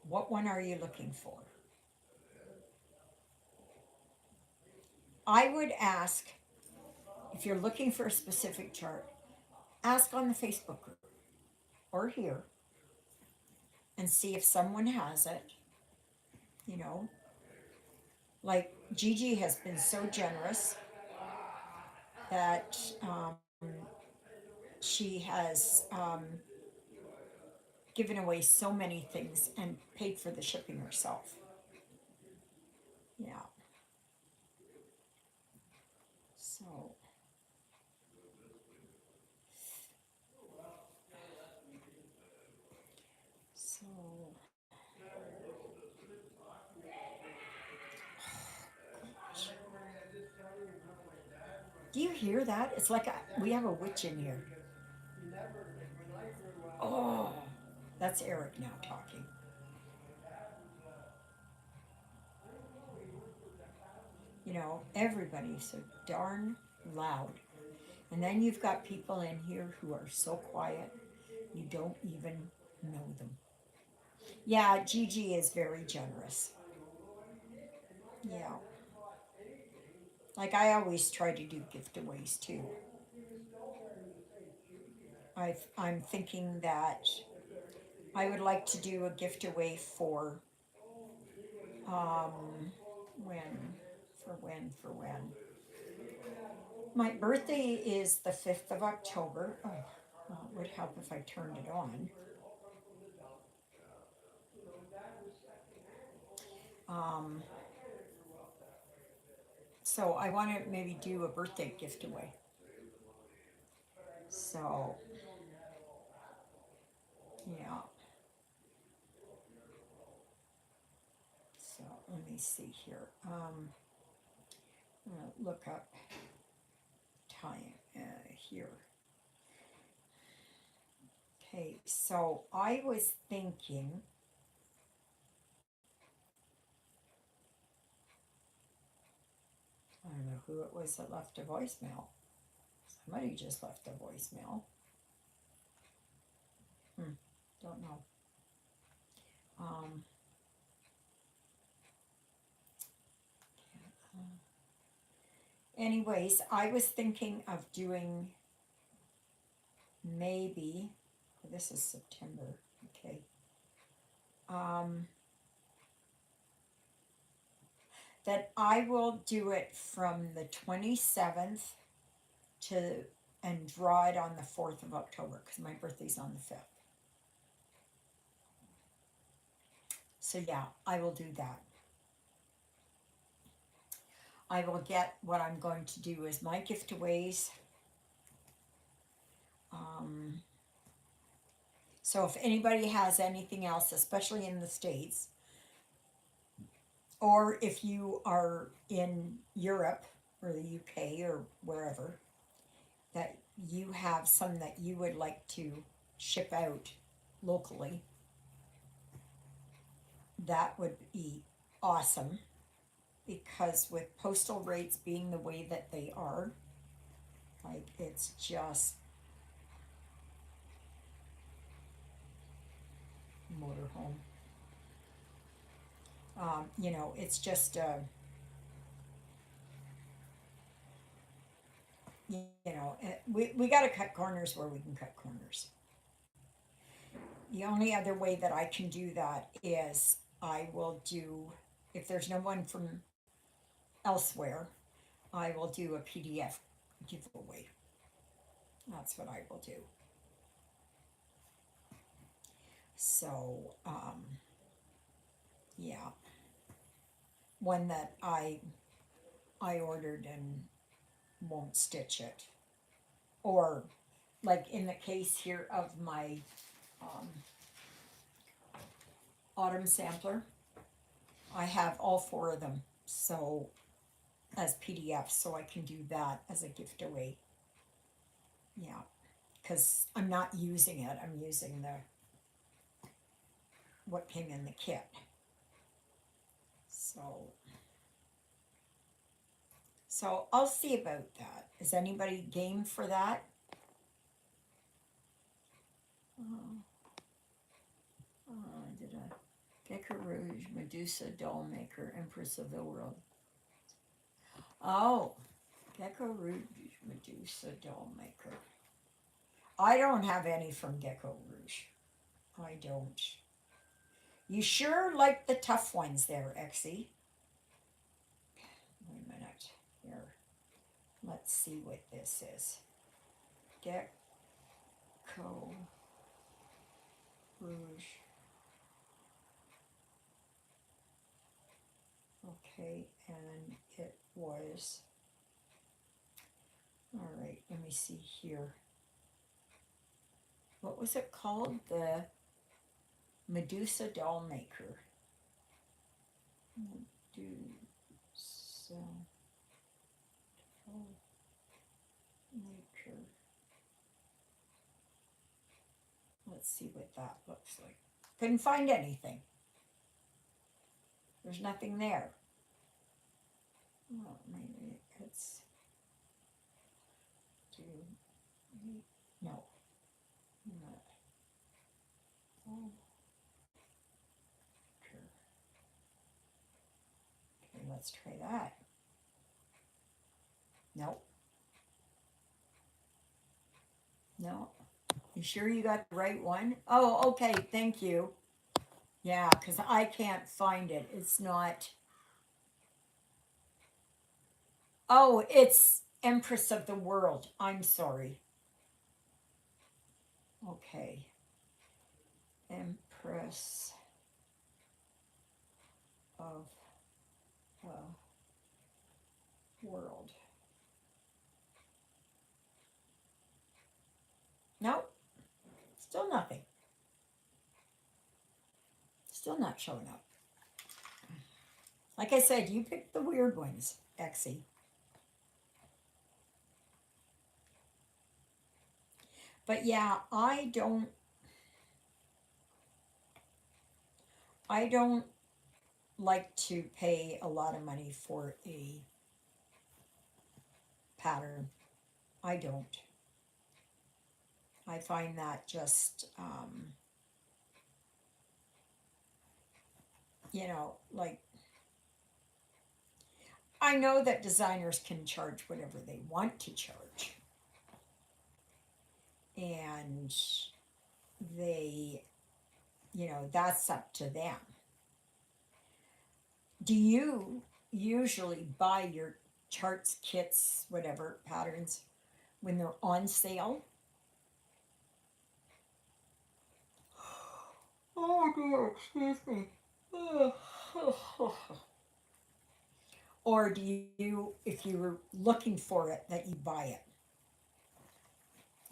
What one are you looking for? I would ask, if you're looking for a specific chart, ask on the Facebook group or here and see if someone has it. You know, like Gigi has been so generous that she has given away so many things and paid for the shipping herself. Yeah. So, so, do you hear that? It's like we have a witch in here. Oh, that's Eric now talking. You know, everybody's so darn loud. And then you've got people in here who are so quiet, you don't even know them. Yeah, Gigi is very generous. Yeah. Like I always try to do giveaways too. I'm thinking that I would like to do a gift away for um when for when. My birthday is the 5th of October. Oh, well, it would help if I turned it on. Um, so I want to maybe do a birthday gift away. So, yeah. So let me see here. I'm gonna look up time here. Okay, so I was thinking, I don't know who it was that left a voicemail. Somebody just left a voicemail. Hmm, don't know. Um, anyways, I was thinking of doing maybe, this is September, okay. Um, that I will do it from the 27th to and draw it on the 4th of October because my birthday's on the 5th. So yeah, I will do that. I will get what I'm going to do is my giveaways. Um, so if anybody has anything else, especially in the States, or if you are in Europe or the UK or wherever, that you have some that you would like to ship out locally, that would be awesome because with postal rates being the way that they are, like it's just motorhome. You know, it's just you know, we got to cut corners where we can cut corners. The only other way that I can do that is I will do, if there's no one from elsewhere, I will do a PDF giveaway. That's what I will do. So, yeah, one that I ordered and won't stitch it, or like in the case here of my um, autumn sampler, I have all four of them. So as PDFs, so I can do that as a gift away. Yeah, because I'm not using it. I'm using the what came in the kit. So I'll see about that. Is anybody game for that? Uh, did a Gecko Rouge, Medusa, Doll Maker, Empress of the World. Oh, Gecko Rouge, Medusa, Doll Maker. I don't have any from Gecko Rouge. I don't. You sure like the tough ones there, Exie. Wait a minute. Here. Let's see what this is. Gecko Rouge. Okay, and it was, all right, let me see here. What was it called? The Medusa doll maker. Medusa doll maker. Let's see what that looks like. Couldn't find anything. There's nothing there. Well, maybe it's do no. Not. Oh, sure. Okay, let's try that. Nope. No. You sure you got the right one? Oh, okay. Thank you. Yeah, because I can't find it. It's not. Oh, it's Empress of the World. I'm sorry. Okay. Empress of the World. Nope. Still nothing. Still not showing up. Like I said, you picked the weird ones, Exie. But yeah, I don't like to pay a lot of money for a pattern. I don't. I find that just like I know that designers can charge whatever they want to charge. And they, that's up to them. Do you usually buy your charts, kits, whatever, patterns when they're on sale? Oh dear, excuse me. Or do you, if you were looking for it, that you buy it?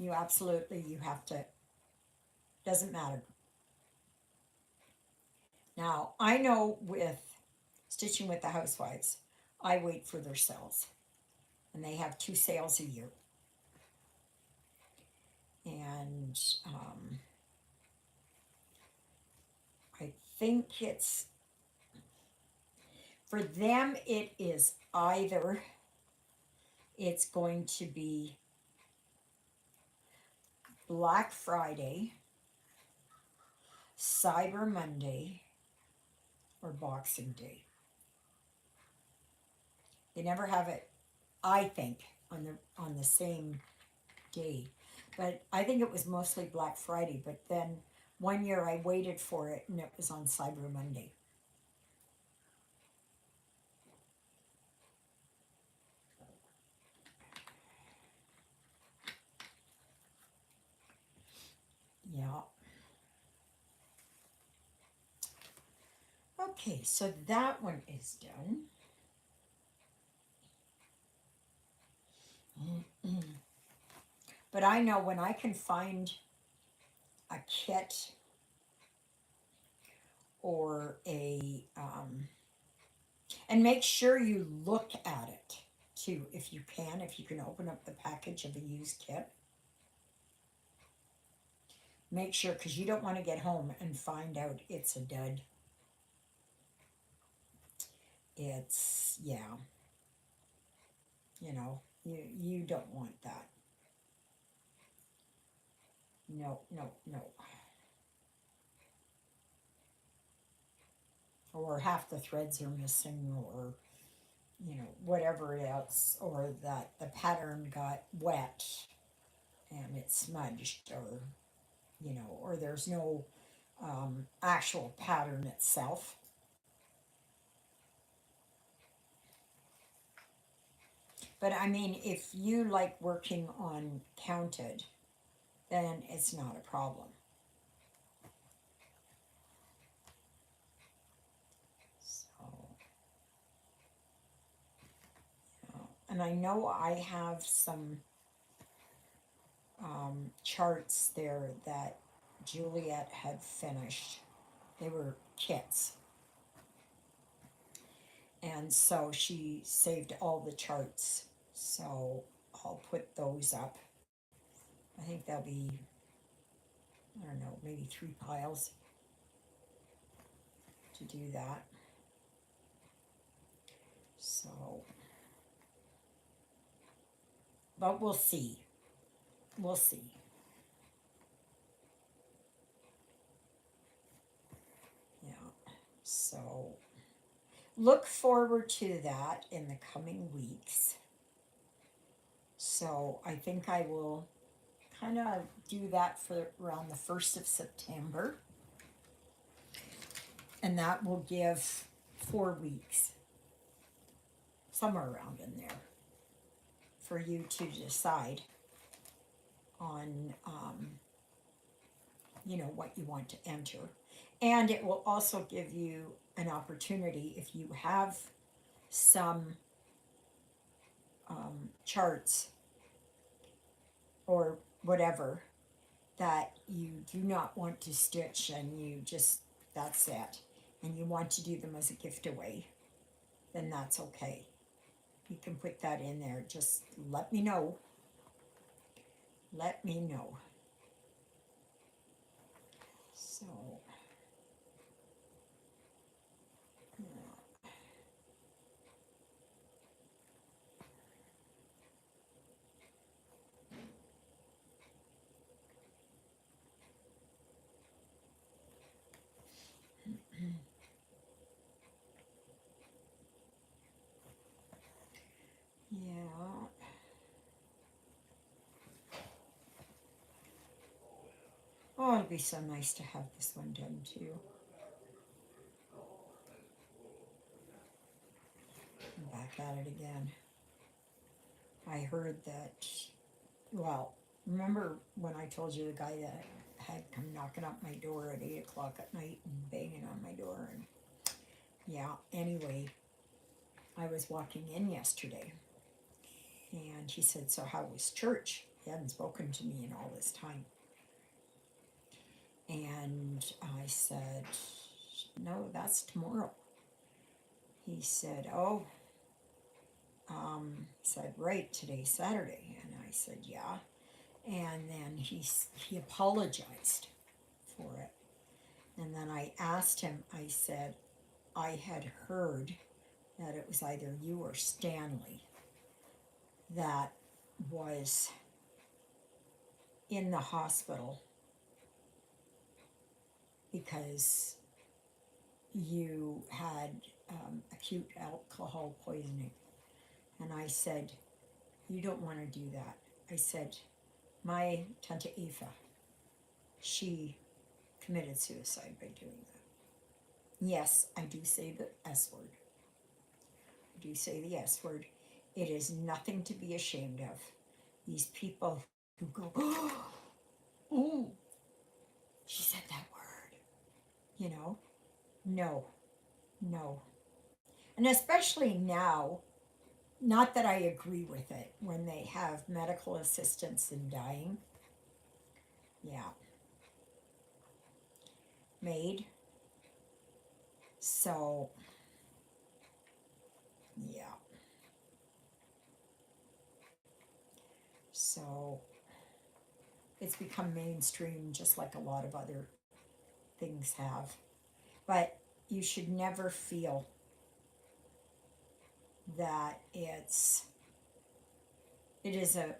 You absolutely, you have to, doesn't matter. Now, I know with Stitching with the Housewives, I wait for their sales. And they have 2 sales a year. And I think for them, it is either it's going to be Black Friday, Cyber Monday, or Boxing Day. They never have it, I think, on the same day. But I think it was mostly Black Friday. But then one year I waited for it and it was on Cyber Monday. Yeah. Okay, so that one is done. But I know when I can find a kit or and make sure you look at it too, if you can open up the package of a used kit. Make sure, because you don't want to get home and find out it's a dud. Yeah, you don't want that. No, no, no. Or half the threads are missing, or whatever else, or that the pattern got wet and it smudged, or there's no actual pattern itself. But I mean, if you like working on counted, then it's not a problem. So, And I know I have some charts there that Juliet had finished. They were kits. And so she saved all the charts. So I'll put those up. I think there'll be, I don't know, maybe 3 piles to do that. So, but we'll see. We'll see. Yeah. So look forward to that in the coming weeks. So I think I will kind of do that for around the 1st of September. And that will give 4 weeks, somewhere around in there, for you to decide on, what you want to enter. And it will also give you an opportunity if you have some charts or whatever that you do not want to stitch and you just, that's it, and you want to do them as a gift away, then that's okay. You can put that in there. Just let me know. Let me know. So, yeah. Oh, it'd be so nice to have this one done too. I'm back at it again. I heard that, well, remember when I told you the guy that had come knocking up my door at 8 o'clock at night and banging on my door? And yeah, anyway, I was walking in yesterday and he said, "So how was church?" He hadn't spoken to me in all this time. And I said, "No, that's tomorrow." He said, "Oh," said, "Right, today's Saturday." And I said, "Yeah." And then he apologized for it. And then I asked him, I said, "I had heard that it was either you or Stanley that was in the hospital because you had acute alcohol poisoning." And I said, "You don't want to do that." I said, "My Tante Eva, she committed suicide by doing that." Yes, I do say the S word. I do say the S word. It is nothing to be ashamed of. These people who go, "Oh, she said that word," you know? No, no. And especially now, not that I agree with it, when they have medical assistance in dying. Yeah. Made. So, yeah. So, it's become mainstream just like a lot of other things have. But you should never feel that it is a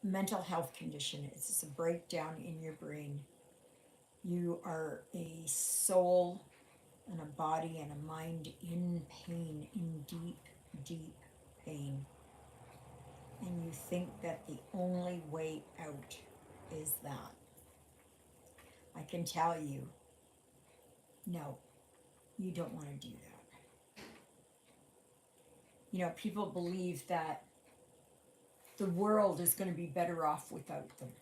mental health condition. It's a breakdown in your brain. You are a soul and a body and a mind in pain, in deep, deep pain. And you think that the only way out is that. I can tell you, no, you don't want to do that. People believe that the world is going to be better off without them,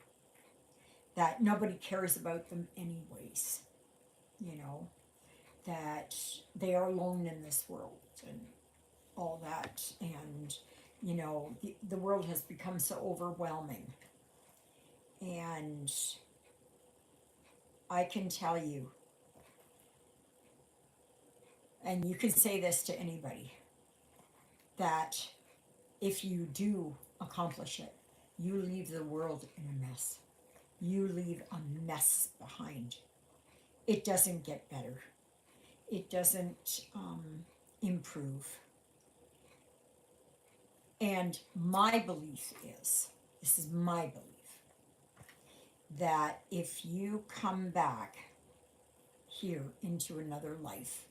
that nobody cares about them anyways, you know, that they are alone in this world. And all that. And, the world has become so overwhelming. And I can tell you, and you can say this to anybody, that if you do accomplish it, you leave the world in a mess. You leave a mess behind. It doesn't get better. It doesn't improve. And my belief is, this is my belief, that if you come back here into another life,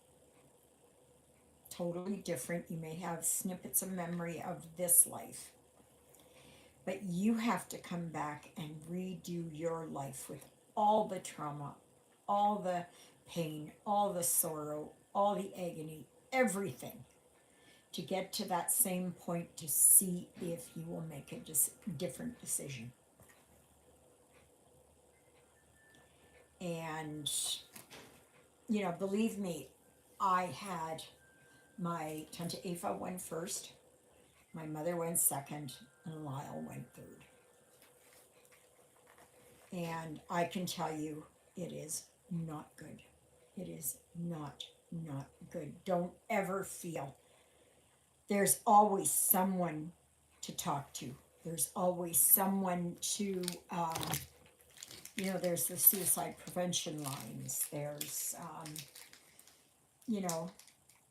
totally different, you may have snippets of memory of this life, but you have to come back and redo your life with all the trauma, all the pain, all the sorrow, all the agony, everything, to get to that same point to see if you will make a different decision. And, believe me, I had my Tante Eva went first, my mother went second, and Lyle went third. And I can tell you, it is not good. It is not good. Don't ever feel. There's always someone to talk to. There's always someone to, there's the suicide prevention lines.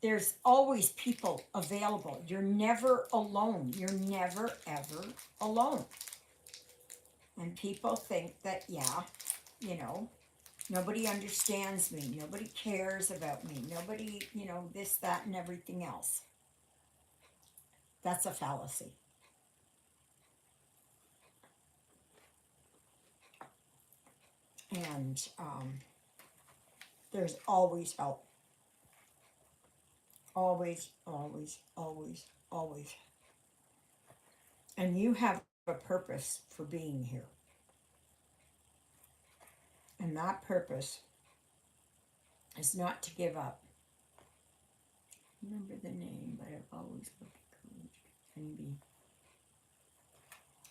There's always people available. You're never alone. You're never, ever alone. And people think that, nobody understands me. Nobody cares about me. Nobody, this, that, and everything else. That's a fallacy. And there's always help. Always, always, always, always. And you have a purpose for being here. And that purpose is not to give up. Remember the name, but I've always looked at courage.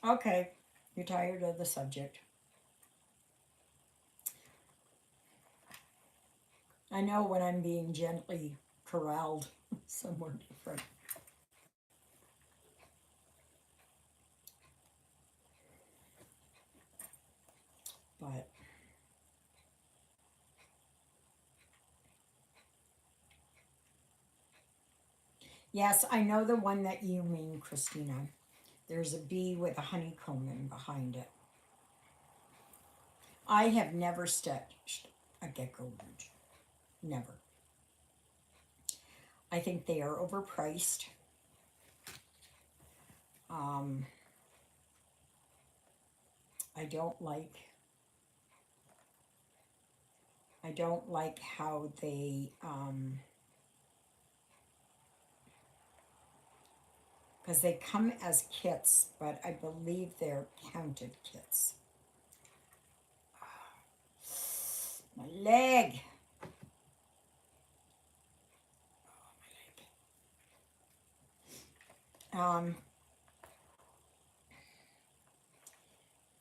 Okay, you're tired of the subject. I know when I'm being gently corralled somewhere different. But yes, I know the one that you mean, Christina. There's a bee with a honeycomb in behind it. I have never stitched a gecko rouge. Never. I think they are overpriced. I don't like how they, because they come as kits, but I believe they're counted kits. My leg.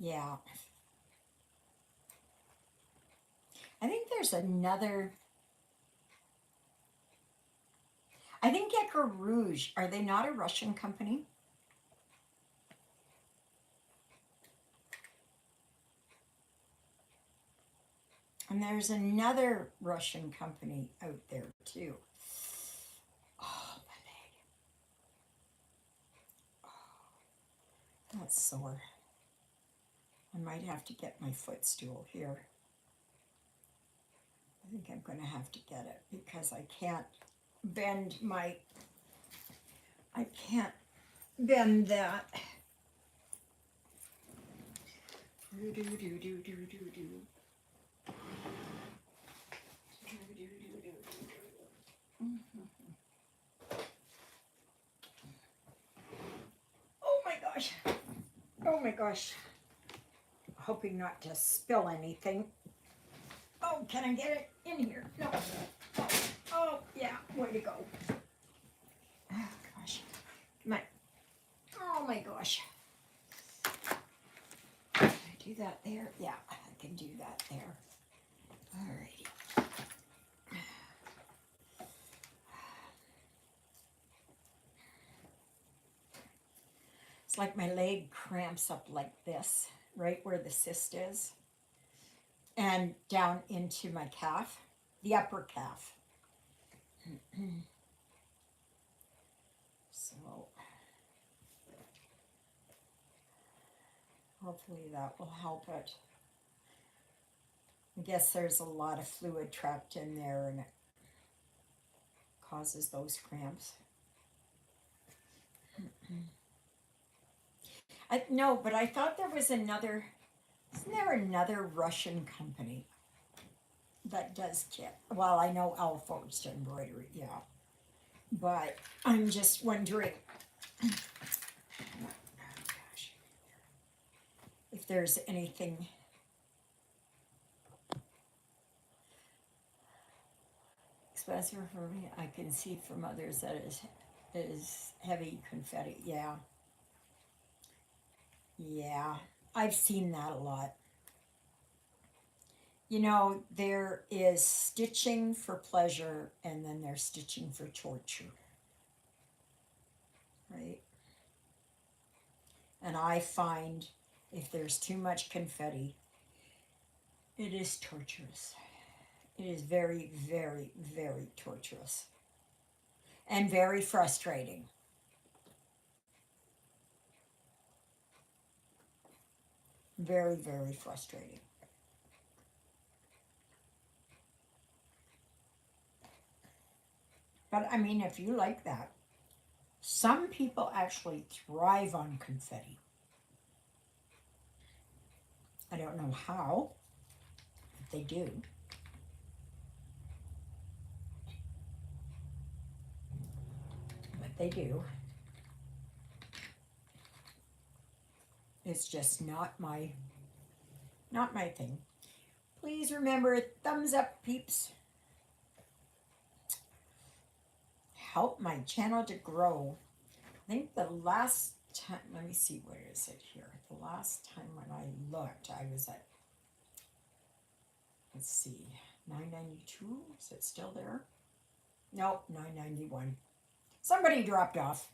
Yeah. I think there's another. I think Gecko Rouge, are they not a Russian company? And there's another Russian company out there too. Oh, my leg. Oh, that's sore. I might have to get my footstool here. I think I'm going to have to get it because I can't bend that. Oh my gosh. Oh my gosh. Hoping not to spill anything. Oh, can I get it in here? No. Oh, yeah, way to go. Oh, gosh. Can I do that there? Yeah, I can do that there. Alrighty. It's like my leg cramps up like this, right where the cyst is, and down into my calf, the upper calf. So hopefully that will help it. I guess there's a lot of fluid trapped in there and it causes those cramps. No, but I thought there was another, isn't there another Russian company that does kit? Well, I know Alforged embroidery, yeah. But I'm just wondering if there's anything. Expensive for me, I can see from others that is heavy confetti. Yeah. Yeah. I've seen that a lot. You know, there is stitching for pleasure and then there's stitching for torture. Right? And I find if there's too much confetti, it is torturous. It is very, very, very torturous. And very frustrating. Very, very frustrating. But I mean, if you like that, some people actually thrive on confetti. I don't know how, but they do. But they do. It's just not my thing. Please remember, thumbs up, peeps. Help my channel to grow. I think the last time, let me see, where is it here? The last time when I looked, I was at, let's see, 992. Is it still there? Nope, 991. Somebody dropped off.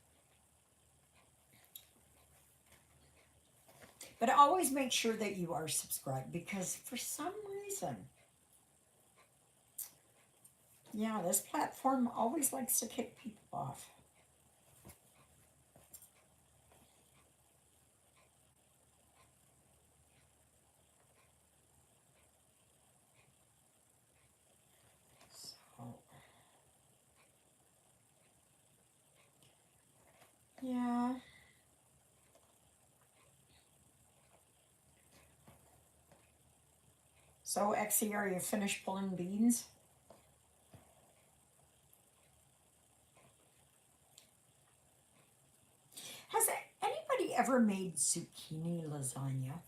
But always make sure that you are subscribed because for some reason, yeah, this platform always likes to kick people off. So, yeah. So, Exie, are you finished pulling beans? Has anybody ever made zucchini lasagna?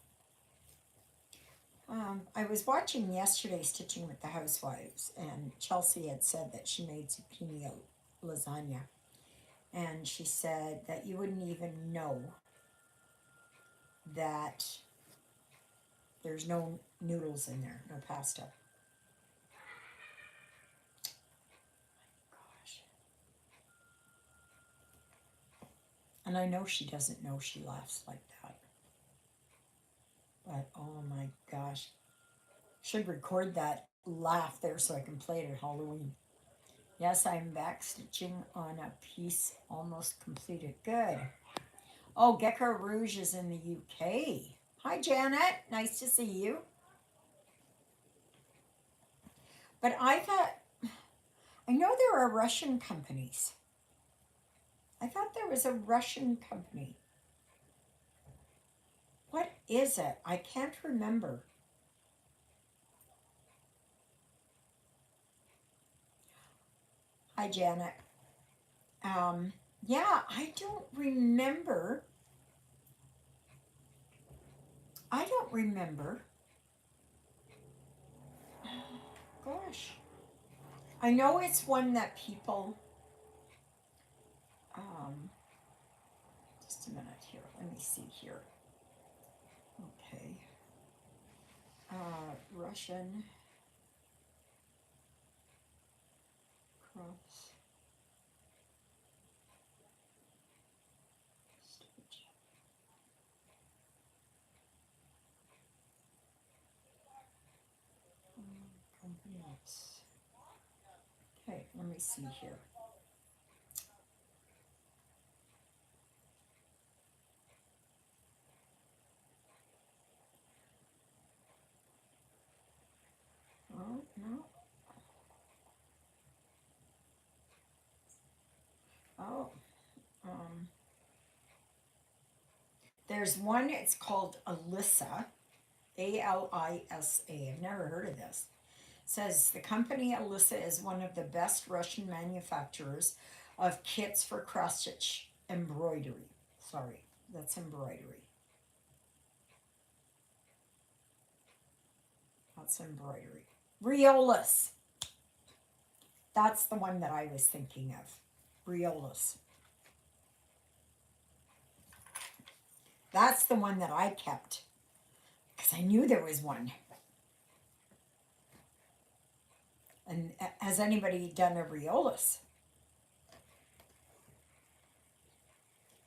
I was watching yesterday Stitching with the Housewives, and Chelsea had said that she made zucchini lasagna. And she said that you wouldn't even know that there's no noodles in there, no pasta. Gosh. And I know she doesn't know she laughs like that. But oh my gosh. Should record that laugh there so I can play it at Halloween. Yes, I'm back stitching on a piece almost completed. Good. Oh, Gecko Rouge is in the UK. Hi, Janet. Nice to see you. But I thought, I know there are Russian companies. I thought there was a Russian company. What is it? I can't remember. Hi, Janet. Yeah, I don't remember. I don't remember. Gosh. I know it's one that people, just a minute here. Let me see here. Okay. Russian cross stitch. Companies. Okay, let me see here. Oh, no. Oh, um, there's one, it's called Alyssa, Alisa. I've never heard of this. It says the company Alyssa is one of the best Russian manufacturers of kits for cross stitch embroidery. Sorry, that's embroidery. That's embroidery. Riolas. That's the one that I was thinking of. Riolas. That's the one that I kept because I knew there was one. And has anybody done a Riolas?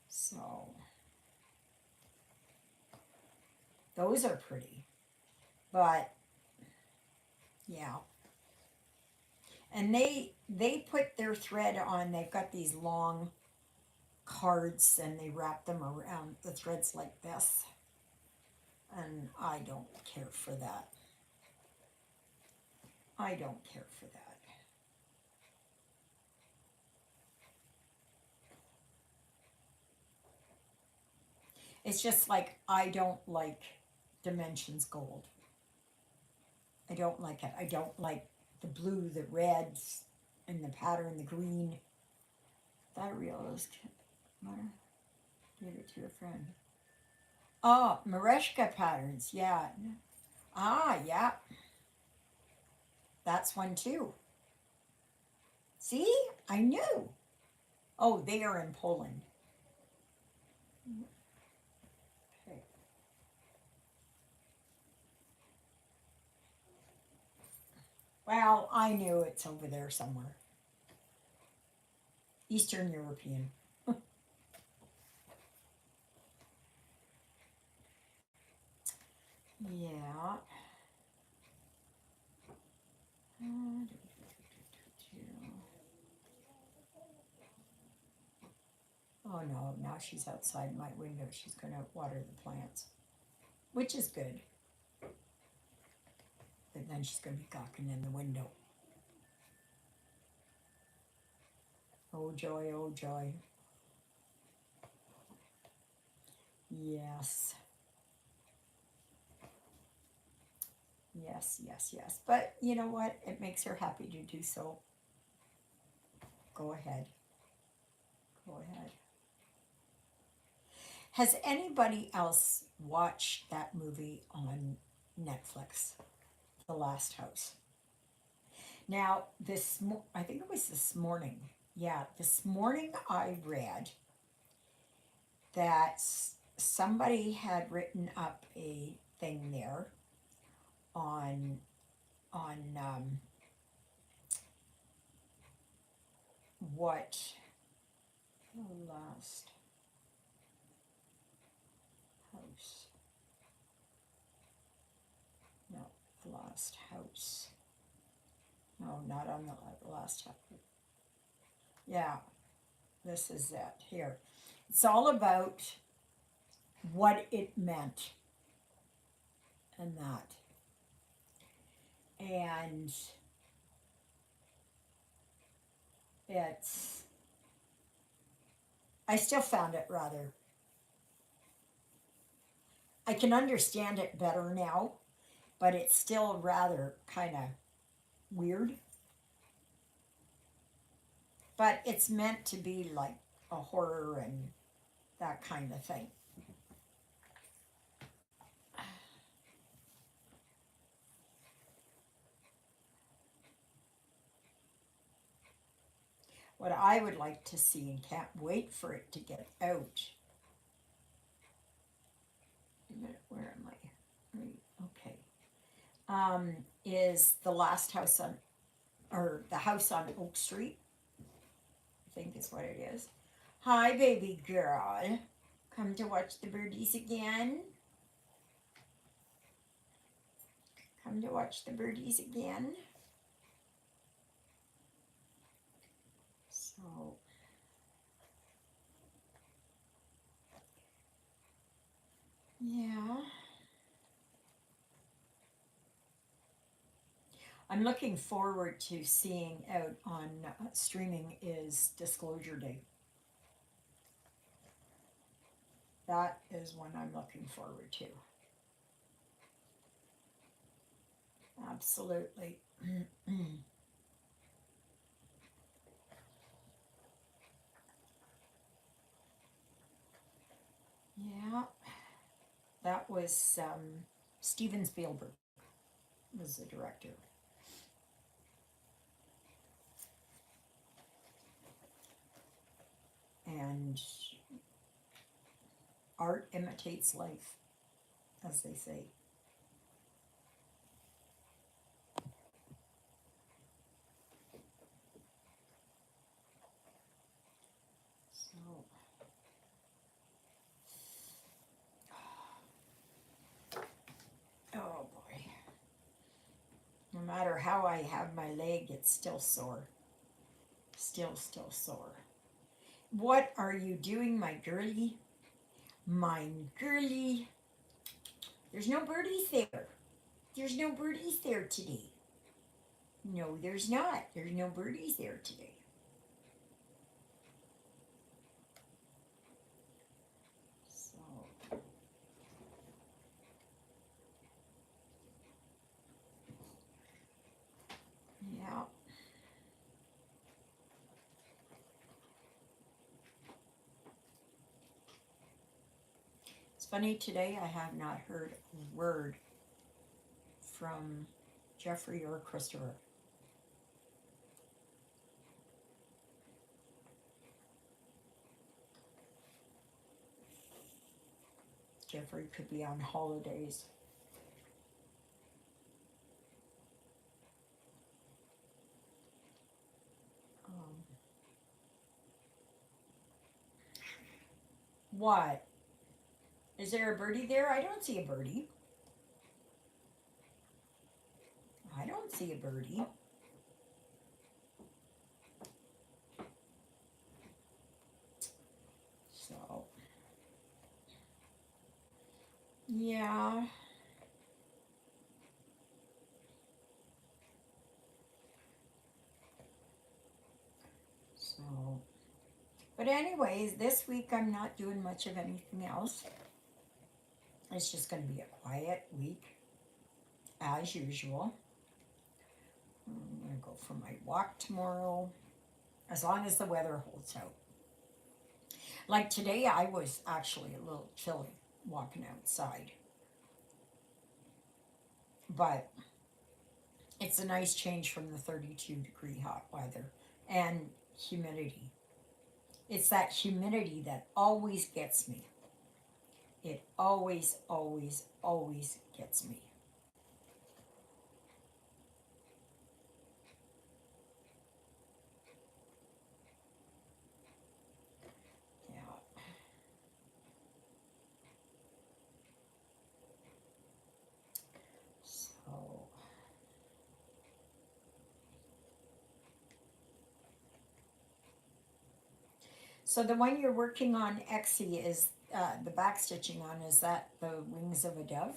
So those are pretty. But yeah. And they put their thread on, they've got these long cards and they wrap them around the threads like this. And I don't care for that. I don't care for that. It's just like I don't like Dimensions Gold. I don't like it. I don't like the blue, the reds, and the pattern, the green. That realist matter. Give it to a friend. Oh, Mareshka patterns. Yeah. Ah, yeah. That's one too. See? I knew. Oh, they are in Poland. Okay. Well, I knew it's over there somewhere. Eastern European. Yeah. Oh no, now she's outside my window. She's going to water the plants, which is good. But then she's going to be gawking in the window. Oh joy, oh joy. Yes. Yes, yes, yes. But you know what? It makes her happy to do so. Go ahead. Go ahead. Has anybody else watched that movie on Netflix, The Last House? Now, I think it was this morning. Yeah, this morning I read that somebody had written up a thing there on on what the last house. No, the last house. No, not on the last house. Yeah, this is it here. It's all about what it meant and that. And it's, I still found it rather, I can understand it better now, but it's still rather kind of weird. But it's meant to be like a horror and that kind of thing. What I would like to see and can't wait for it to get out a minute, where am I? Right, okay. Is the last house on, or the house on Oak Street, I think is what it is. Hi, baby girl. Come to watch the birdies again? Come to watch the birdies again? So, yeah. I'm looking forward to seeing out on streaming is Disclosure Day. That is one I'm looking forward to. Absolutely. Yeah, that was Steven Spielberg was the director. And art imitates life, as they say. So, oh boy. No matter how I have my leg, it's still sore. Still sore. What are you doing, my girlie? Mine girlie. There's no birdies there. There's no birdies there today. No, there's not. There's no birdies there today. So, yeah. It's funny, today I have not heard a word from Jeffrey or Christopher. Jeffrey could be on holidays. Um, what? Is there a birdie there? I don't see a birdie. I don't see a birdie. So, yeah. So, but anyways, this week I'm not doing much of anything else. It's just going to be a quiet week, as usual. I'm going to go for my walk tomorrow, as long as the weather holds out. Like today, I was actually a little chilly walking outside, but it's a nice change from the 32-degree hot weather and humidity. It's that humidity that always gets me. It always, always, always gets me. Yeah. So, so the one you're working on, Exie, is the back stitching on. Is that the wings of a dove?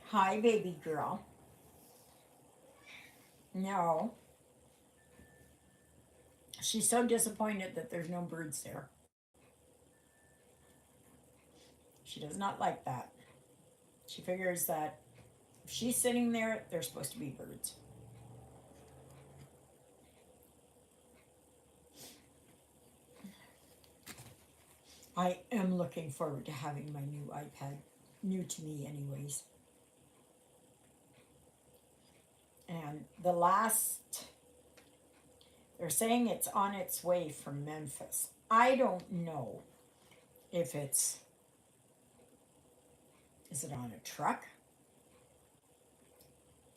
Hi, baby girl. No, she's so disappointed that there's no birds there. She does not like that. She figures that if she's sitting there, there's supposed to be birds. I am looking forward to having my new iPad. New to me, anyways. And the last, they're saying it's on its way from Memphis. I don't know if is it on a truck?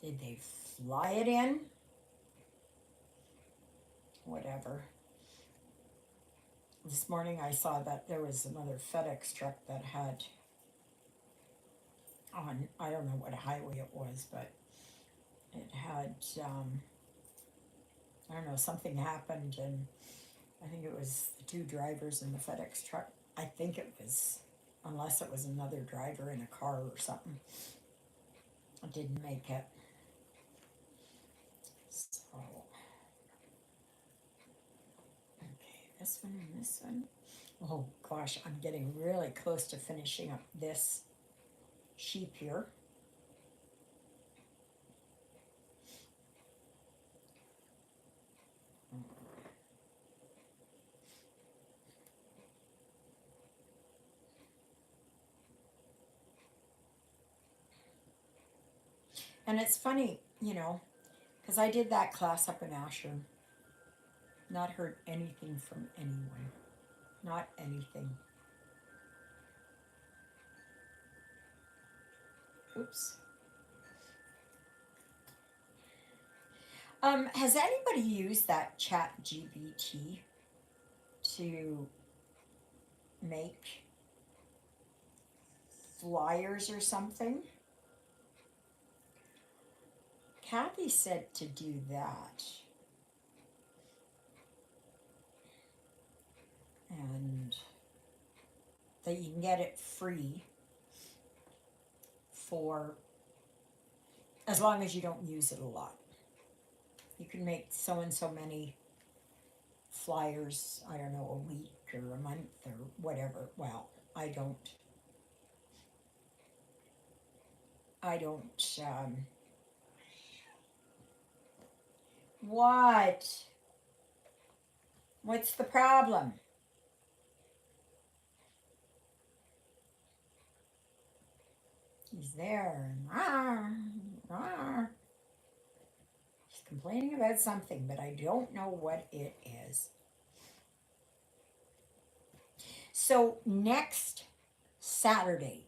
Did they fly it in? Whatever. This morning I saw that there was another FedEx truck that had on, I don't know what highway it was, but it had, I don't know, something happened, and I think it was the two drivers in the FedEx truck. I think it was, unless it was another driver in a car or something. I didn't make it. So, okay, this one and this one. Oh gosh, I'm getting really close to finishing up this sheep here. And it's funny, because I did that class up in Asher, not heard anything from anyone. Not anything. Oops. Has anybody used that chat GBT to make flyers or something? Kathy said to do that. And that you can get it free for as long as you don't use it a lot. You can make so and so many flyers, I don't know, a week or a month or whatever. Well, I don't, what? What's the problem? He's there and he's complaining about something, but I don't know what it is. So next Saturday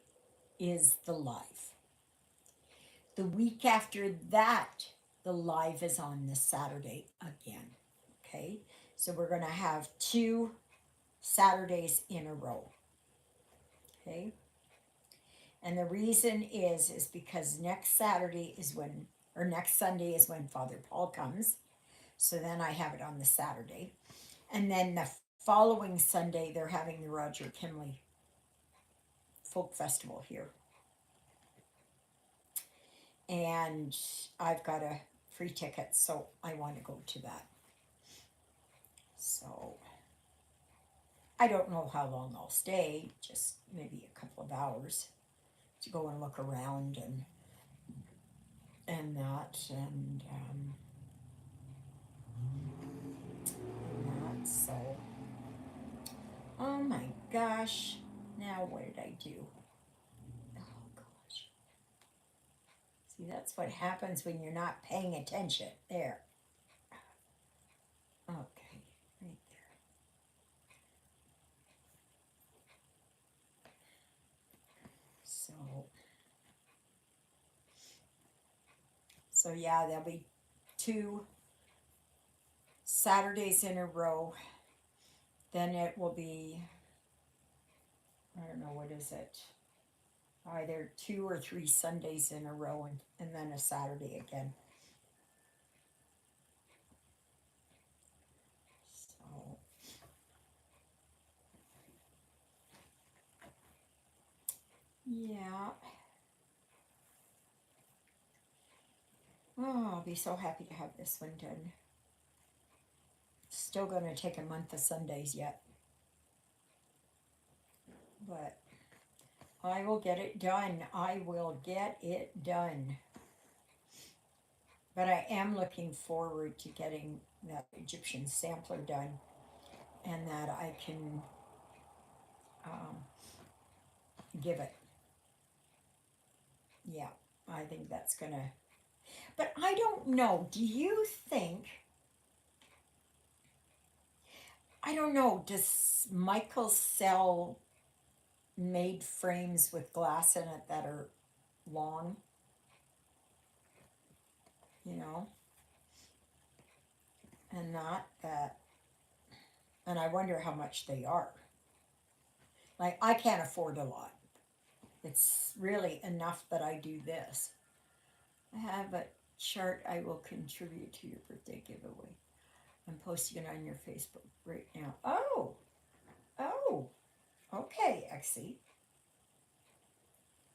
is the live. The week after that, the live is on this Saturday again. Okay, so we're going to have 2 Saturdays in a row. Okay, and the reason is because next Saturday is when, or next Sunday is when Father Paul comes. So then I have it on the Saturday. And then the following Sunday, they're having the Roger Kimley Folk Festival here. And I've got a free ticket, so I want to go to that. So I don't know how long I'll stay, just maybe a couple of hours to go and look around and that so oh my gosh, now what did I do? Oh gosh, see, that's what happens when you're not paying attention. There, okay, right there. So yeah, there'll be 2 Saturdays in a row. Then it will be, I don't know, what is it? Either 2 or 3 Sundays in a row, and then a Saturday again. So, yeah. Oh, I'll be so happy to have this one done. Still going to take a month of Sundays yet. But I will get it done. I will get it done. But I am looking forward to getting that Egyptian sampler done, and that I can give it. Yeah, I think that's going to But I don't know. Do you think, I don't know, does Michael sell made frames with glass in it that are long, you know, and not that, and I wonder how much they are. Like, I can't afford a lot. It's really enough that I do this. I have a chart I will contribute to your birthday giveaway. I'm posting it on your Facebook right now. Oh, oh, okay, Exie.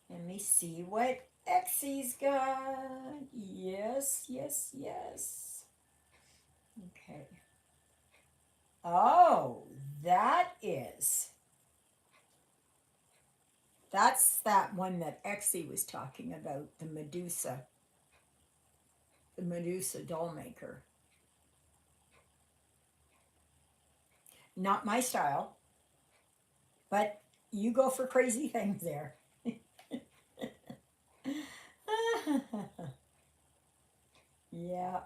Let me see what Exie's got. Yes, yes, yes. Okay. Oh, that is. That's that one that Exie was talking about, the Medusa doll maker. Not my style, but you go for crazy things there. Yeah,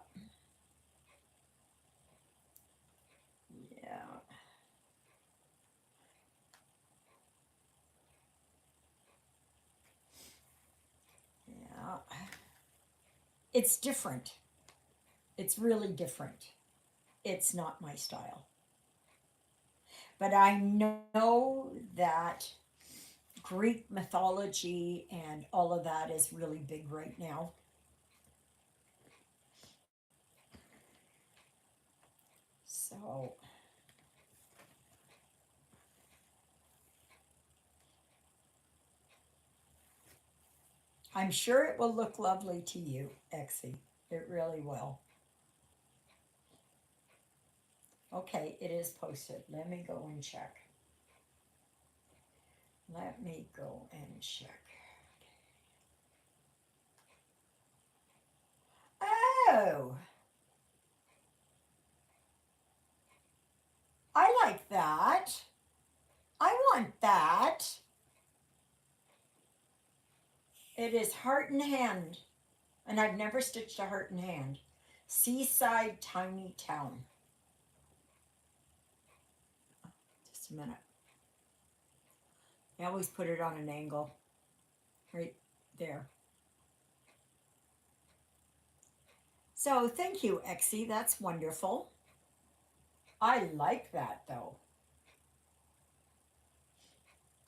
yeah, yeah. It's different. It's really different. It's not my style. But I know that Greek mythology and all of that is really big right now. So I'm sure it will look lovely to you, Exie. It really will. Okay, it is posted. Let me go and check. Let me go and check. Oh, I like that. I want that. It is heart and hand, and I've never stitched a heart and hand. Seaside tiny town. Just a minute. I always put it on an angle right there. So thank you, Exie. That's wonderful. I like that though.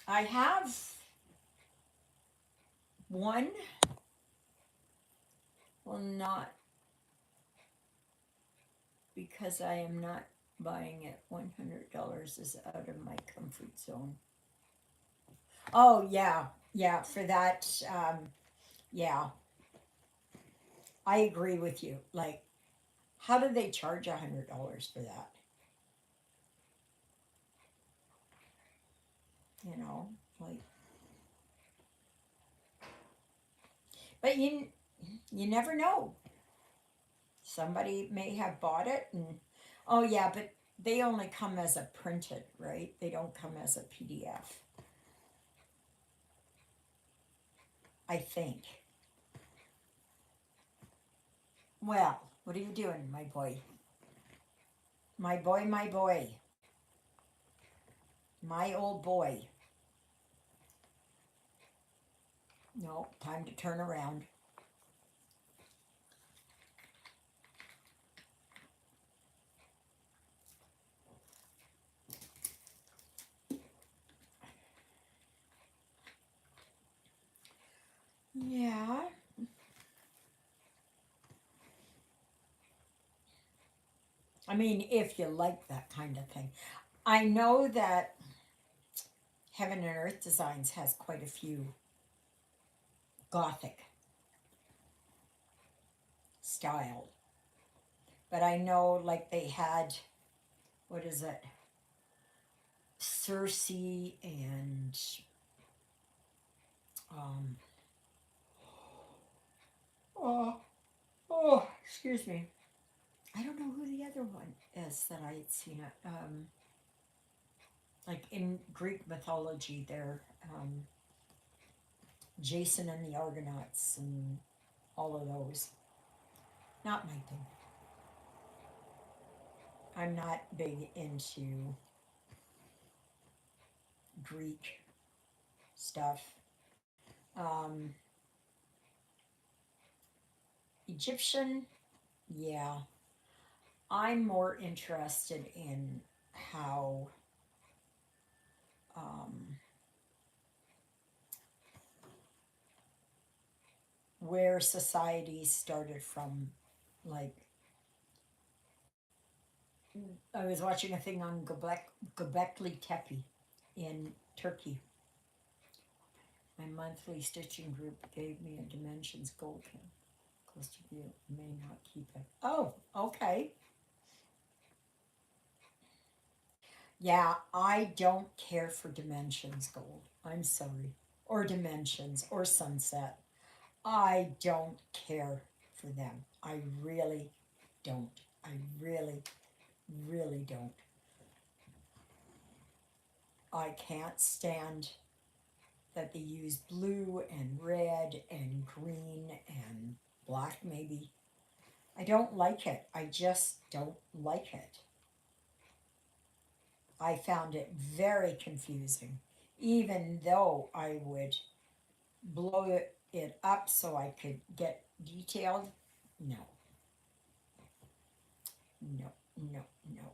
I have one. Well, not because I am not buying it. $100 is out of my comfort zone. Oh yeah, yeah. For that, yeah, I agree with you. Like, how do they charge $100 for that? You know, like, but you never know. Somebody may have bought it, and oh yeah, but they only come as a printed, right? They don't come as a PDF. I think. Well, what are you doing, my boy? My boy, my boy. My old boy. No, time to turn around. Yeah. I mean, if you like that kind of thing. I know that Heaven and Earth Designs has quite a few gothic style. But I know like they had, what is it? Circe and um oh, oh, excuse me. I don't know who the other one is that I had seen it. Like in Greek mythology, they're Jason and the Argonauts and all of those. Not my thing. I'm not big into Greek stuff. Um, Egyptian, yeah. I'm more interested in how um, where society started from. Like, I was watching a thing on Göbekli Tepe in Turkey. My monthly stitching group gave me a Dimensions gold pen. Close to you, may not keep it. Oh, okay. Yeah, I don't care for Dimensions gold. I'm sorry. Or Dimensions or Sunset. I don't care for them. I really don't. I really, really don't. I can't stand that they use blue and red and green and black, maybe. I don't like it. I just don't like it. I found it very confusing, even though I would blow it up so I could get detailed. No, no, no, no.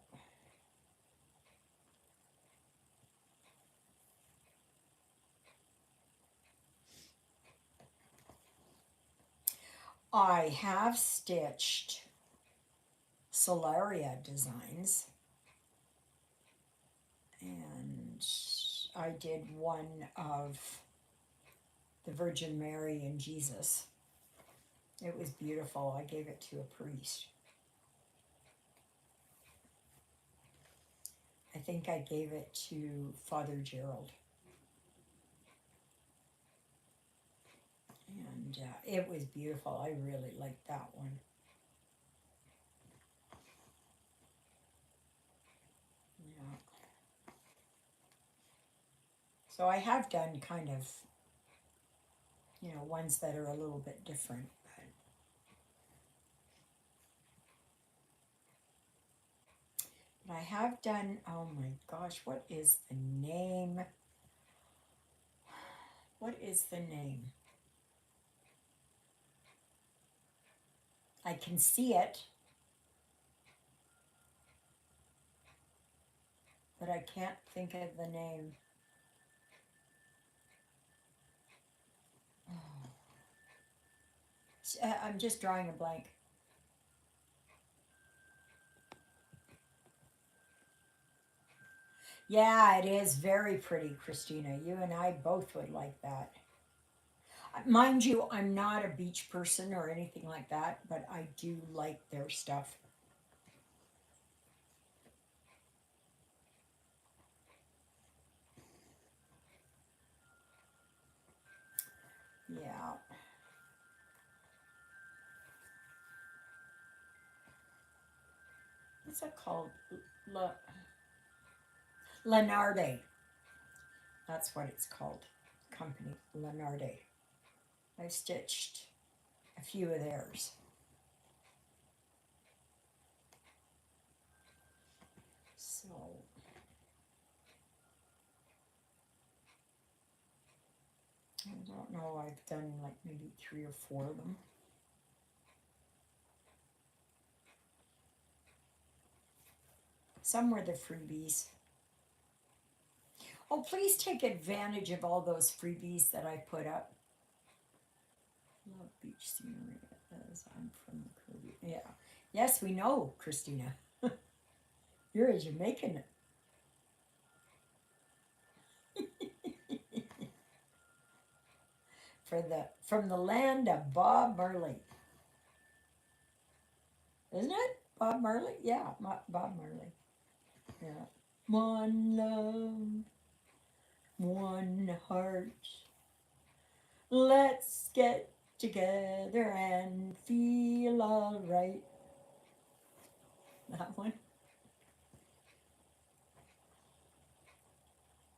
I have stitched Solaria designs, and I did one of the Virgin Mary and Jesus. It was beautiful. I gave it to a priest. I think I gave it to Father Gerald, and it was beautiful. I really liked that one. Yeah. So I have done kind of, ones that are a little bit different. But I have done, oh my gosh, what is the name? What is the name? I can see it, but I can't think of the name. Oh, I'm just drawing a blank. Yeah, it is very pretty, Christina. You and I both would like that. Mind you, I'm not a beach person or anything like that, but I do like their stuff. Yeah. What's it called? La, Lenarde. That's what it's called. Company Lenarde. I've stitched a few of theirs. So I don't know. I've done like maybe three or four of them. Some were the freebies. Oh, please take advantage of all those freebies that I put up. Love beach scenery as I'm from the Caribbean. Yeah. Yes, we know, Christina. You're a Jamaican. From the land of Bob Marley, isn't it? Bob Marley? Yeah, Bob Marley. Yeah. One love, one heart. Let's get together and feel alright. That one.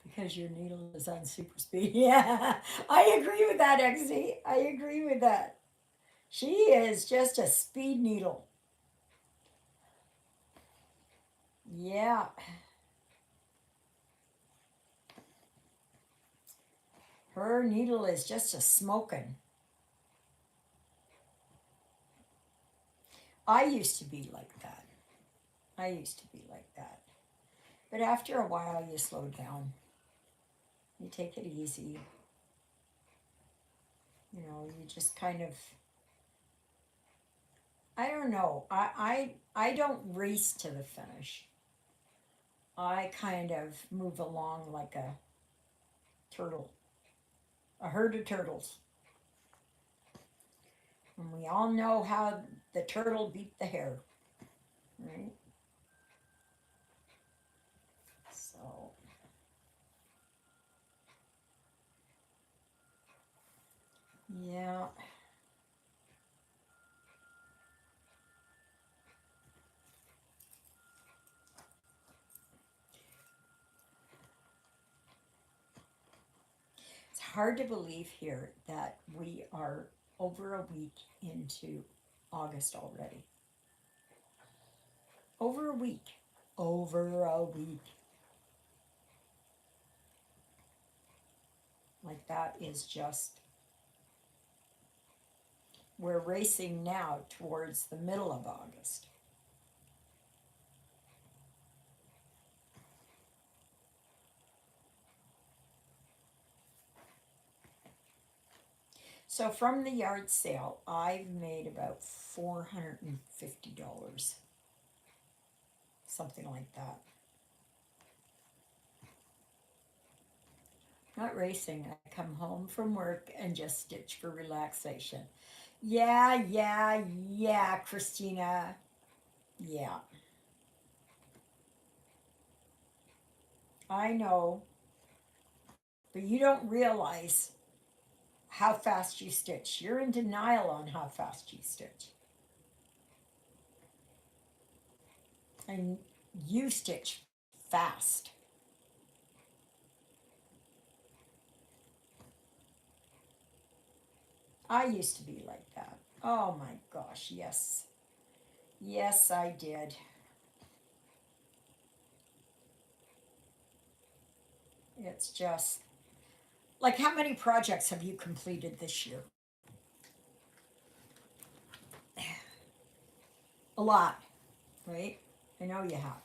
Because your needle is on super speed. Yeah, I agree with that, XZ. I agree with that. She is just a speed needle. Yeah. Her needle is just a smoking. I used to be like that. I used to be like that. But after a while, you slow down. You take it easy. You know, you just kind of, I don't know. I don't race to the finish. I kind of move along like a turtle, a herd of turtles. And we all know how the turtle beat the hare, right? So, yeah. It's hard to believe here that we are over a week into August already. Over a week. Over a week. Like that is just, we're racing now towards the middle of August. So from the yard sale, I've made about $450, something like that. Not racing. I come home from work and just stitch for relaxation. Yeah, yeah, yeah, Christina. Yeah, I know. But you don't realize how fast you stitch. You're in denial on how fast you stitch. And you stitch fast. I used to be like that. Oh my gosh, yes. Yes, I did. It's just like, how many projects have you completed this year? A lot, right? I know you have.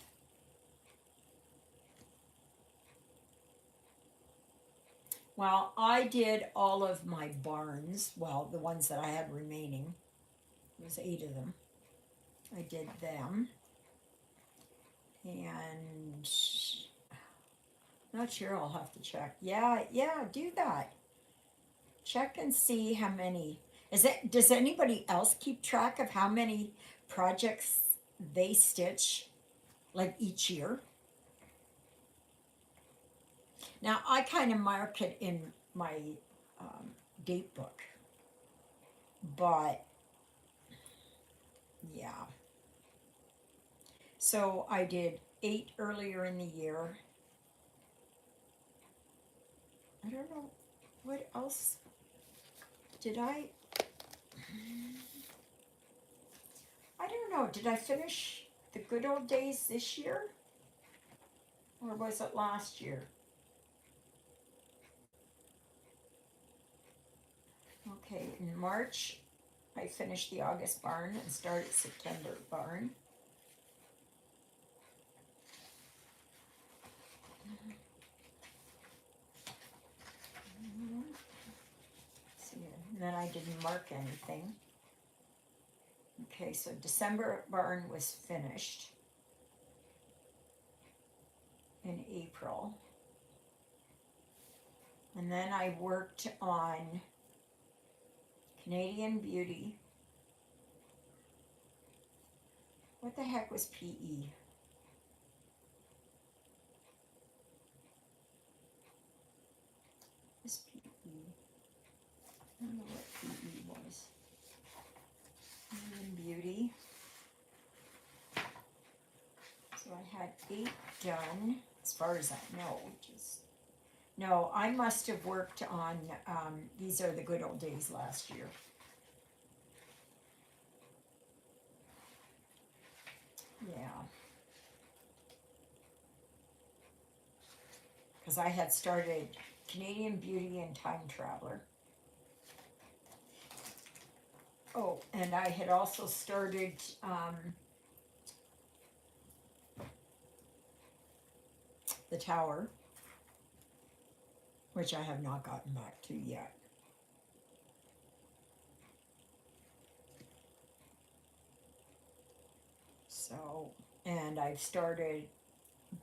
Well, I did all of my barns, well, the ones that I had remaining. There was 8 of them. I did them. And not sure, I'll have to check. Yeah, yeah, do that. Check and see how many. Is it, does anybody else keep track of how many projects they stitch like each year? Now I kind of mark it in my date book, but yeah. So I did 8 earlier in the year. I don't know what else did I. I don't know. Did I finish the good old days this year, or was it last year? Okay, in March I finished the August barn and started September barn. See, and then I didn't mark anything. Okay, so December barn was finished in April. And then I worked on Canadian Beauty. What the heck was PE? This PE. I don't know what PE was. Canadian Beauty. So I had 8 done, as far as I know. Just no, I must have worked on. These are the good old days last year. Yeah, because I had started Canadian Beauty and Time Traveler. Oh, and I had also started The Tower, which I have not gotten back to yet. So, and I've started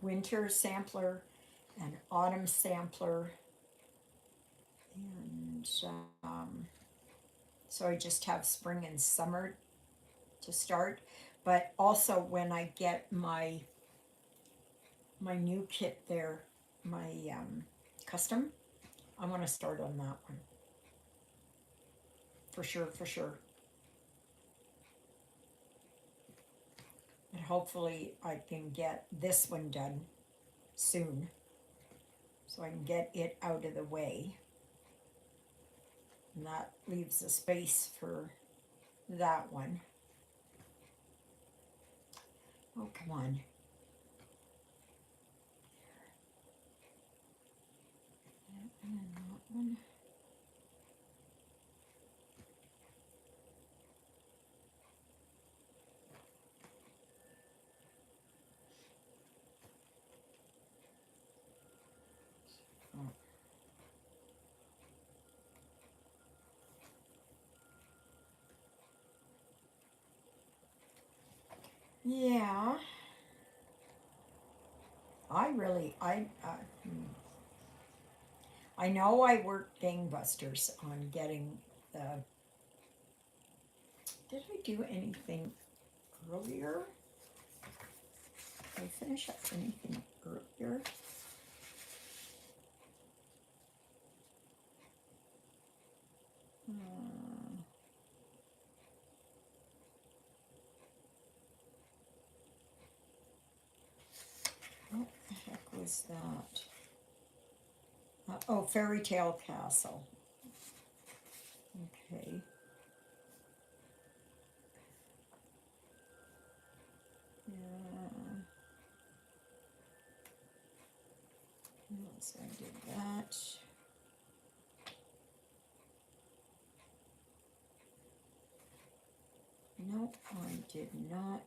Winter Sampler and Autumn Sampler, and so I just have spring and summer to start. But also when I get my new kit there, my custom, I want to start on that one for sure, for sure. And hopefully I can get this one done soon so I can get it out of the way. And that leaves a space for that one. Oh, come on. And that one. Oh. Yeah, I know I worked gangbusters on getting the. Did I do anything earlier? Did I finish up anything earlier? Uh, what the heck was that? Oh, Fairy Tale Castle. Okay. Yeah. Yes, I did that. Nope, I did not.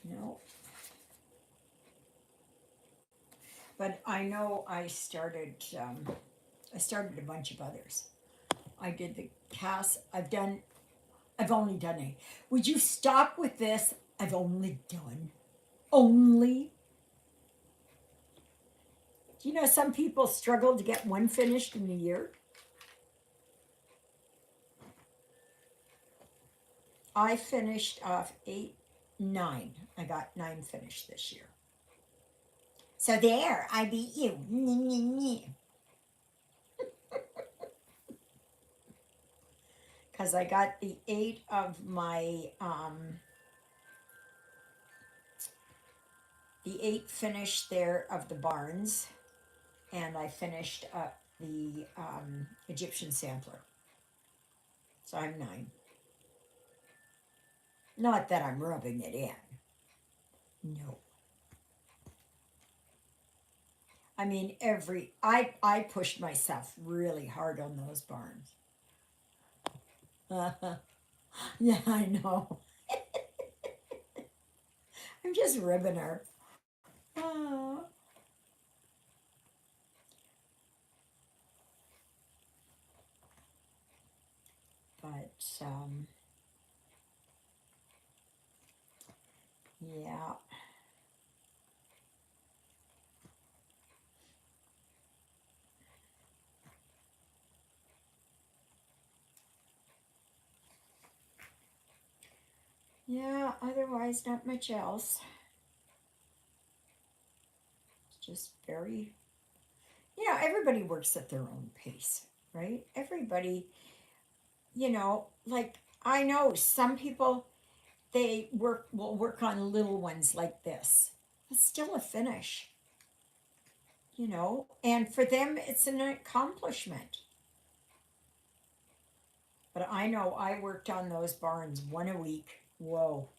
Nope. But I know I started a bunch of others. I did the cast. I've only done eight. Would you stop with this? I've only done. Only. Do you know some people struggle to get one finished in a year? I finished off eight, nine. I got nine finished this year. So there, I beat you. Because I got the eight of the eight finished there of the barns, and I finished up the Egyptian sampler. So I'm nine. Not that I'm rubbing it in. No. I mean, I pushed myself really hard on those barns. Yeah, I know. I'm just ribbing her. Oh. But yeah. Yeah, otherwise not much else. It's just very, everybody works at their own pace, right? Everybody, like I know some people they will work on little ones like this. It's still a finish, and for them it's an accomplishment. But I know I worked on those barns one a week. Whoa.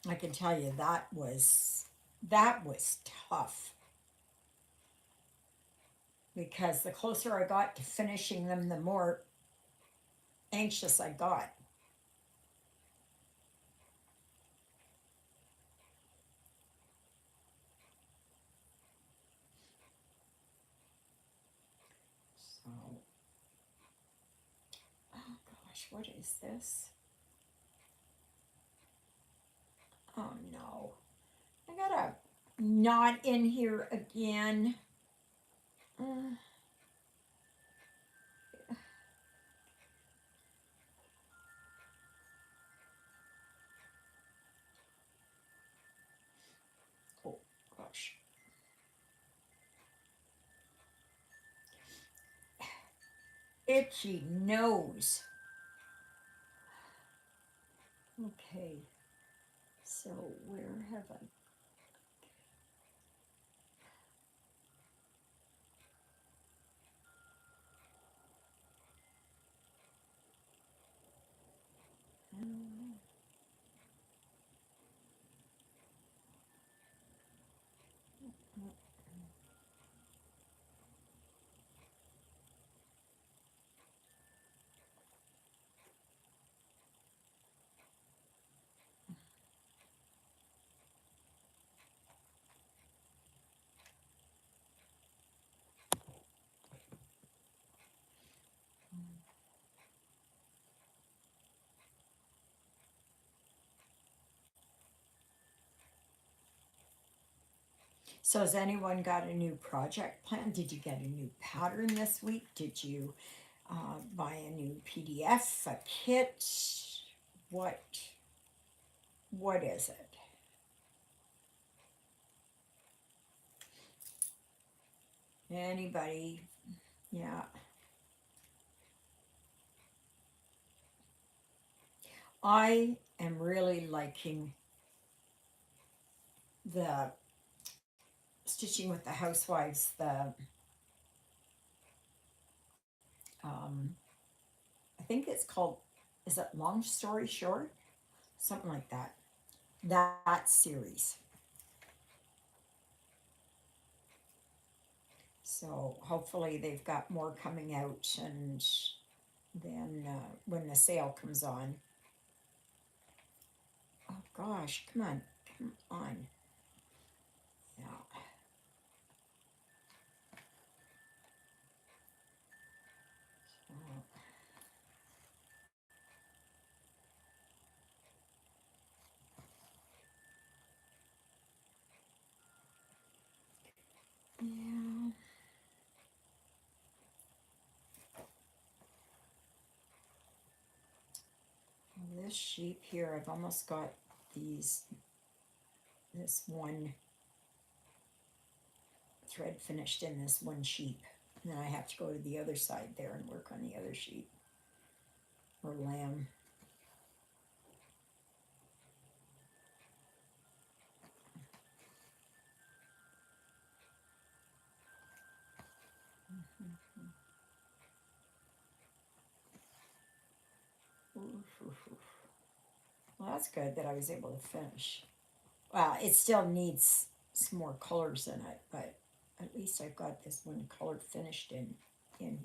I can tell you that was tough because the closer I got to finishing them, the more anxious I got. So, oh gosh, what is this? Oh no. I got a knot in here again. Uh, oh gosh. Itchy nose. Okay, so where have I? So has anyone got a new project plan? Did you get a new pattern this week? Did you buy a new PDF, a kit? What what is it? Anybody? Yeah. I am really liking the stitching with the housewives, the um I think it's called, is it Long Story Short? Something like that. That series. So hopefully they've got more coming out, and then when the sale comes on. Oh gosh, come on, come on. Yeah. So, yeah. This sheep here, I've almost got these, this one thread finished in this one sheep. And then I have to go to the other side there and work on the other sheep or lamb. Oof, oof, oof. Well, that's good that I was able to finish. Well, it still needs some more colors in it, but at least I've got this one color finished in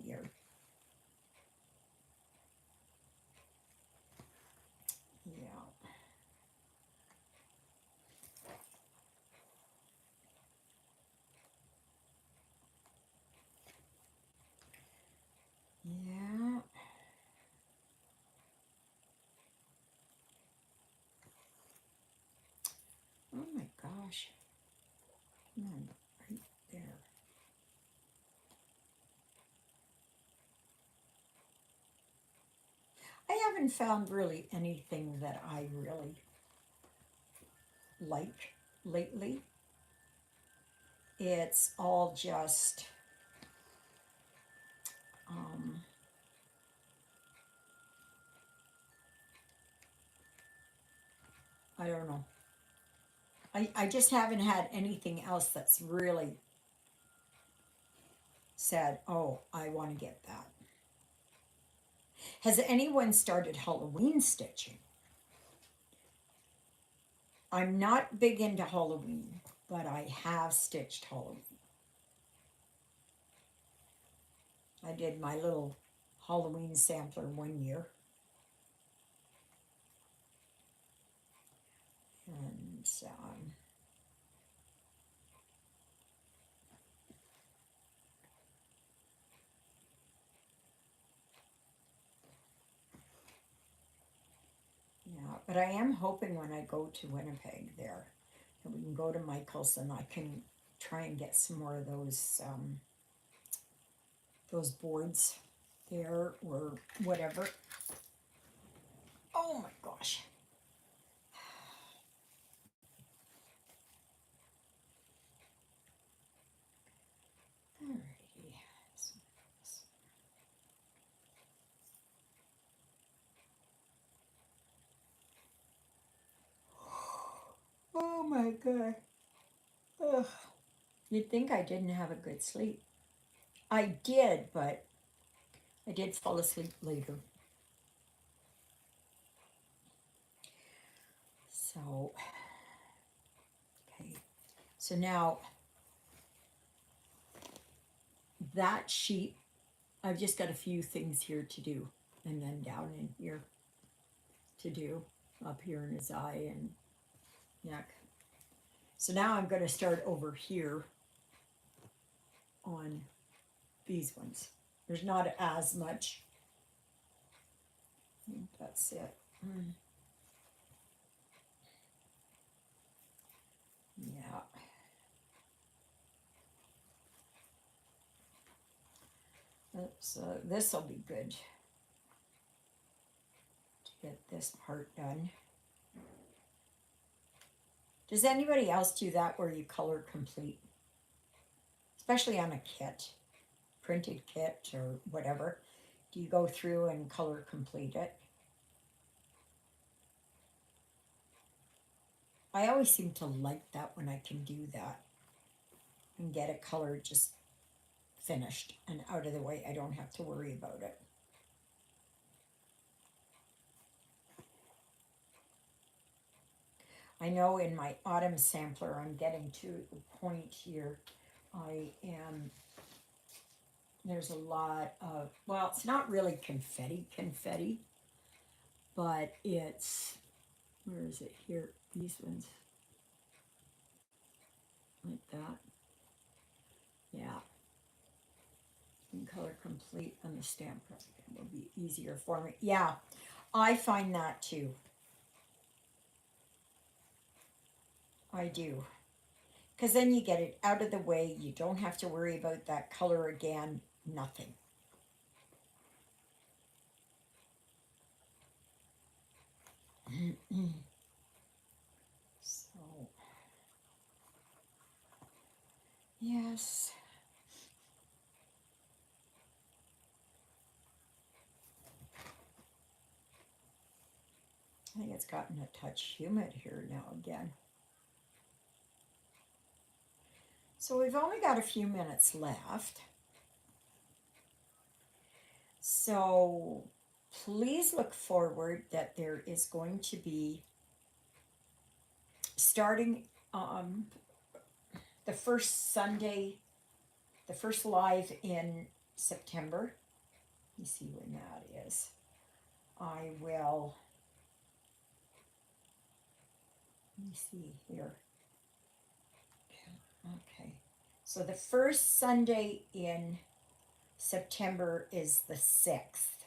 here. Yeah. Yeah. Oh my gosh. Come on, right there. I haven't found really anything that I really like lately. It's all just, um, I don't know. I just haven't had anything else that's really said, oh, I want to get that. Has anyone started Halloween stitching? I'm not big into Halloween, but I have stitched Halloween. I did my little Halloween sampler one year. And yeah, but I am hoping when I go to Winnipeg there that we can go to Michael's and I can try and get some more of those boards there or whatever. Oh my gosh. Alrighty. Oh my god. Ugh. You'd think I didn't have a good sleep. I did, but I did fall asleep later. So, okay. So now that sheet, I've just got a few things here to do, and then down in here to do, up here in his eye and neck. So now I'm going to start over here on these ones. There's not as much. I think that's it. Yeah. So this will be good to get this part done. Does anybody else do that where you color complete? Especially on a kit, printed kit or whatever. Do you go through and color complete it? I always seem to like that when I can do that and get it colored just finished and out of the way. I don't have to worry about it. I know in my autumn sampler, I'm getting to the point here. There's a lot of, well, it's not really confetti, but it's, where is it here? These ones, like that. Yeah. And color complete on the stamp will be easier for me. Yeah, I find that too. I do. Because then you get it out of the way. You don't have to worry about that color again. Nothing. So, yes. I think it's gotten a touch humid here now again. So we've only got a few minutes left. So please look forward that there is going to be starting the first Sunday, the first live in September. Let me see when that is. I will, let me see here. Okay. So the first Sunday in September is the 6th.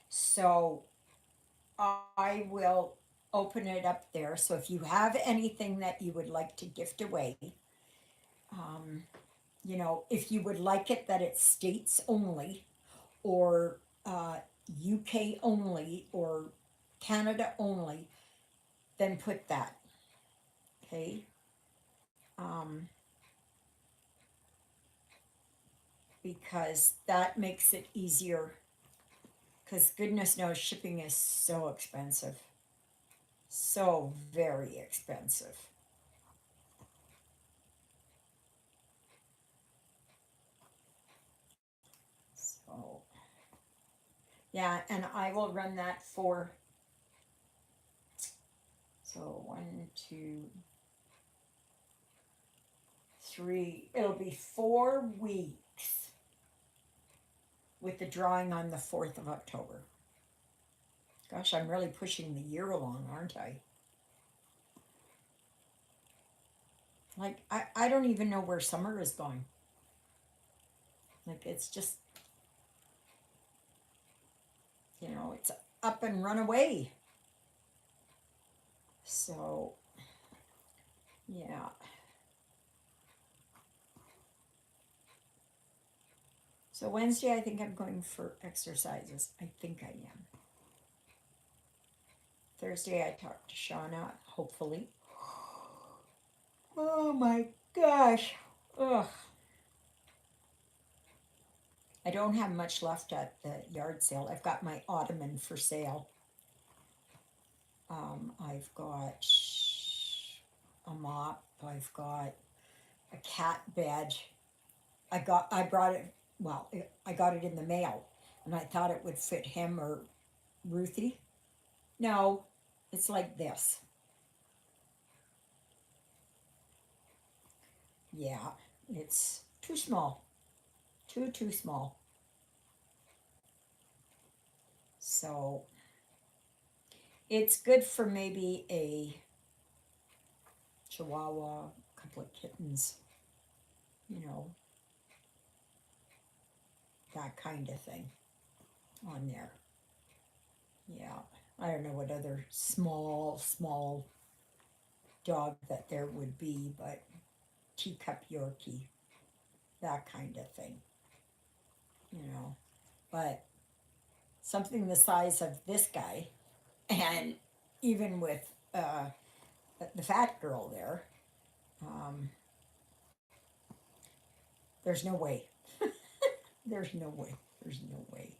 So I will open it up there. So if you have anything that you would like to gift away, um, if you would like it that it's states only or UK only or Canada only, then put that. Okay. Um, because that makes it easier. Because goodness knows shipping is so expensive. So very expensive. Yeah, and I will run that for, so 1, 2, 3. It'll be 4 weeks with the drawing on the 4th of October. Gosh, I'm really pushing the year along, aren't I? Like, I don't even know where summer is going. Like, it's just, it's up and run away. So, yeah. So, Wednesday, I think I'm going for exercises. I think I am. Thursday, I talked to Shauna, hopefully. Oh my gosh. Ugh. I don't have much left at the yard sale. I've got my ottoman for sale. I've got a mop. I've got a cat bed. I brought it. Well, I got it in the mail, and I thought it would fit him or Ruthie. No, it's like this. Yeah, it's too small. Too small. So it's good for maybe a chihuahua, a couple of kittens, you know, that kind of thing on there. Yeah. I don't know what other small dog that there would be, but teacup Yorkie, that kind of thing, you know. But something the size of this guy, and even with the fat girl there, um, there's no way. There's no way. There's no way.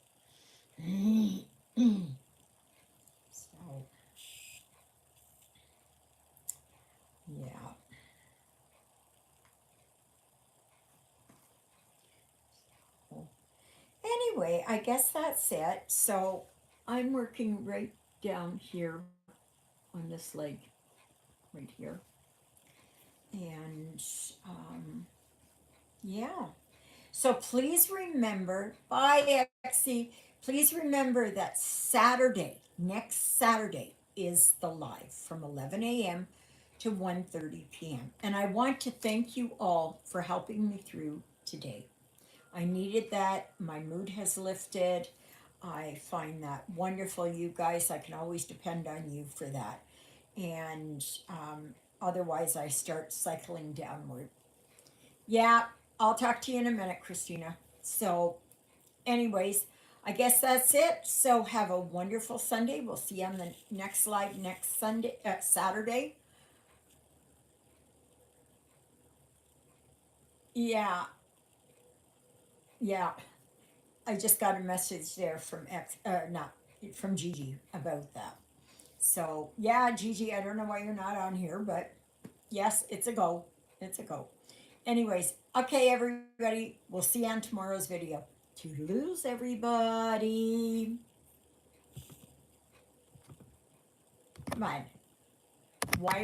So, yeah. Anyway, I guess that's it. So I'm working right down here on this leg, right here. And yeah. So please remember, bye, Exie. Please remember that Saturday, next Saturday, is the live from 11 a.m. to 1:30 p.m. And I want to thank you all for helping me through today. I needed that. My mood has lifted. I find that wonderful, you guys. I can always depend on you for that. And otherwise, I start cycling downward. Yeah, I'll talk to you in a minute, Christina. So, anyways, I guess that's it. So, have a wonderful Sunday. We'll see you on the next live next Sunday, Saturday. Yeah, yeah. I just got a message there from not from Gigi about that. So yeah, Gigi, I don't know why you're not on here, but yes, it's a go. It's a go. Anyways, okay, everybody, we'll see you on tomorrow's video. Toodaloos, everybody. Come on. Why are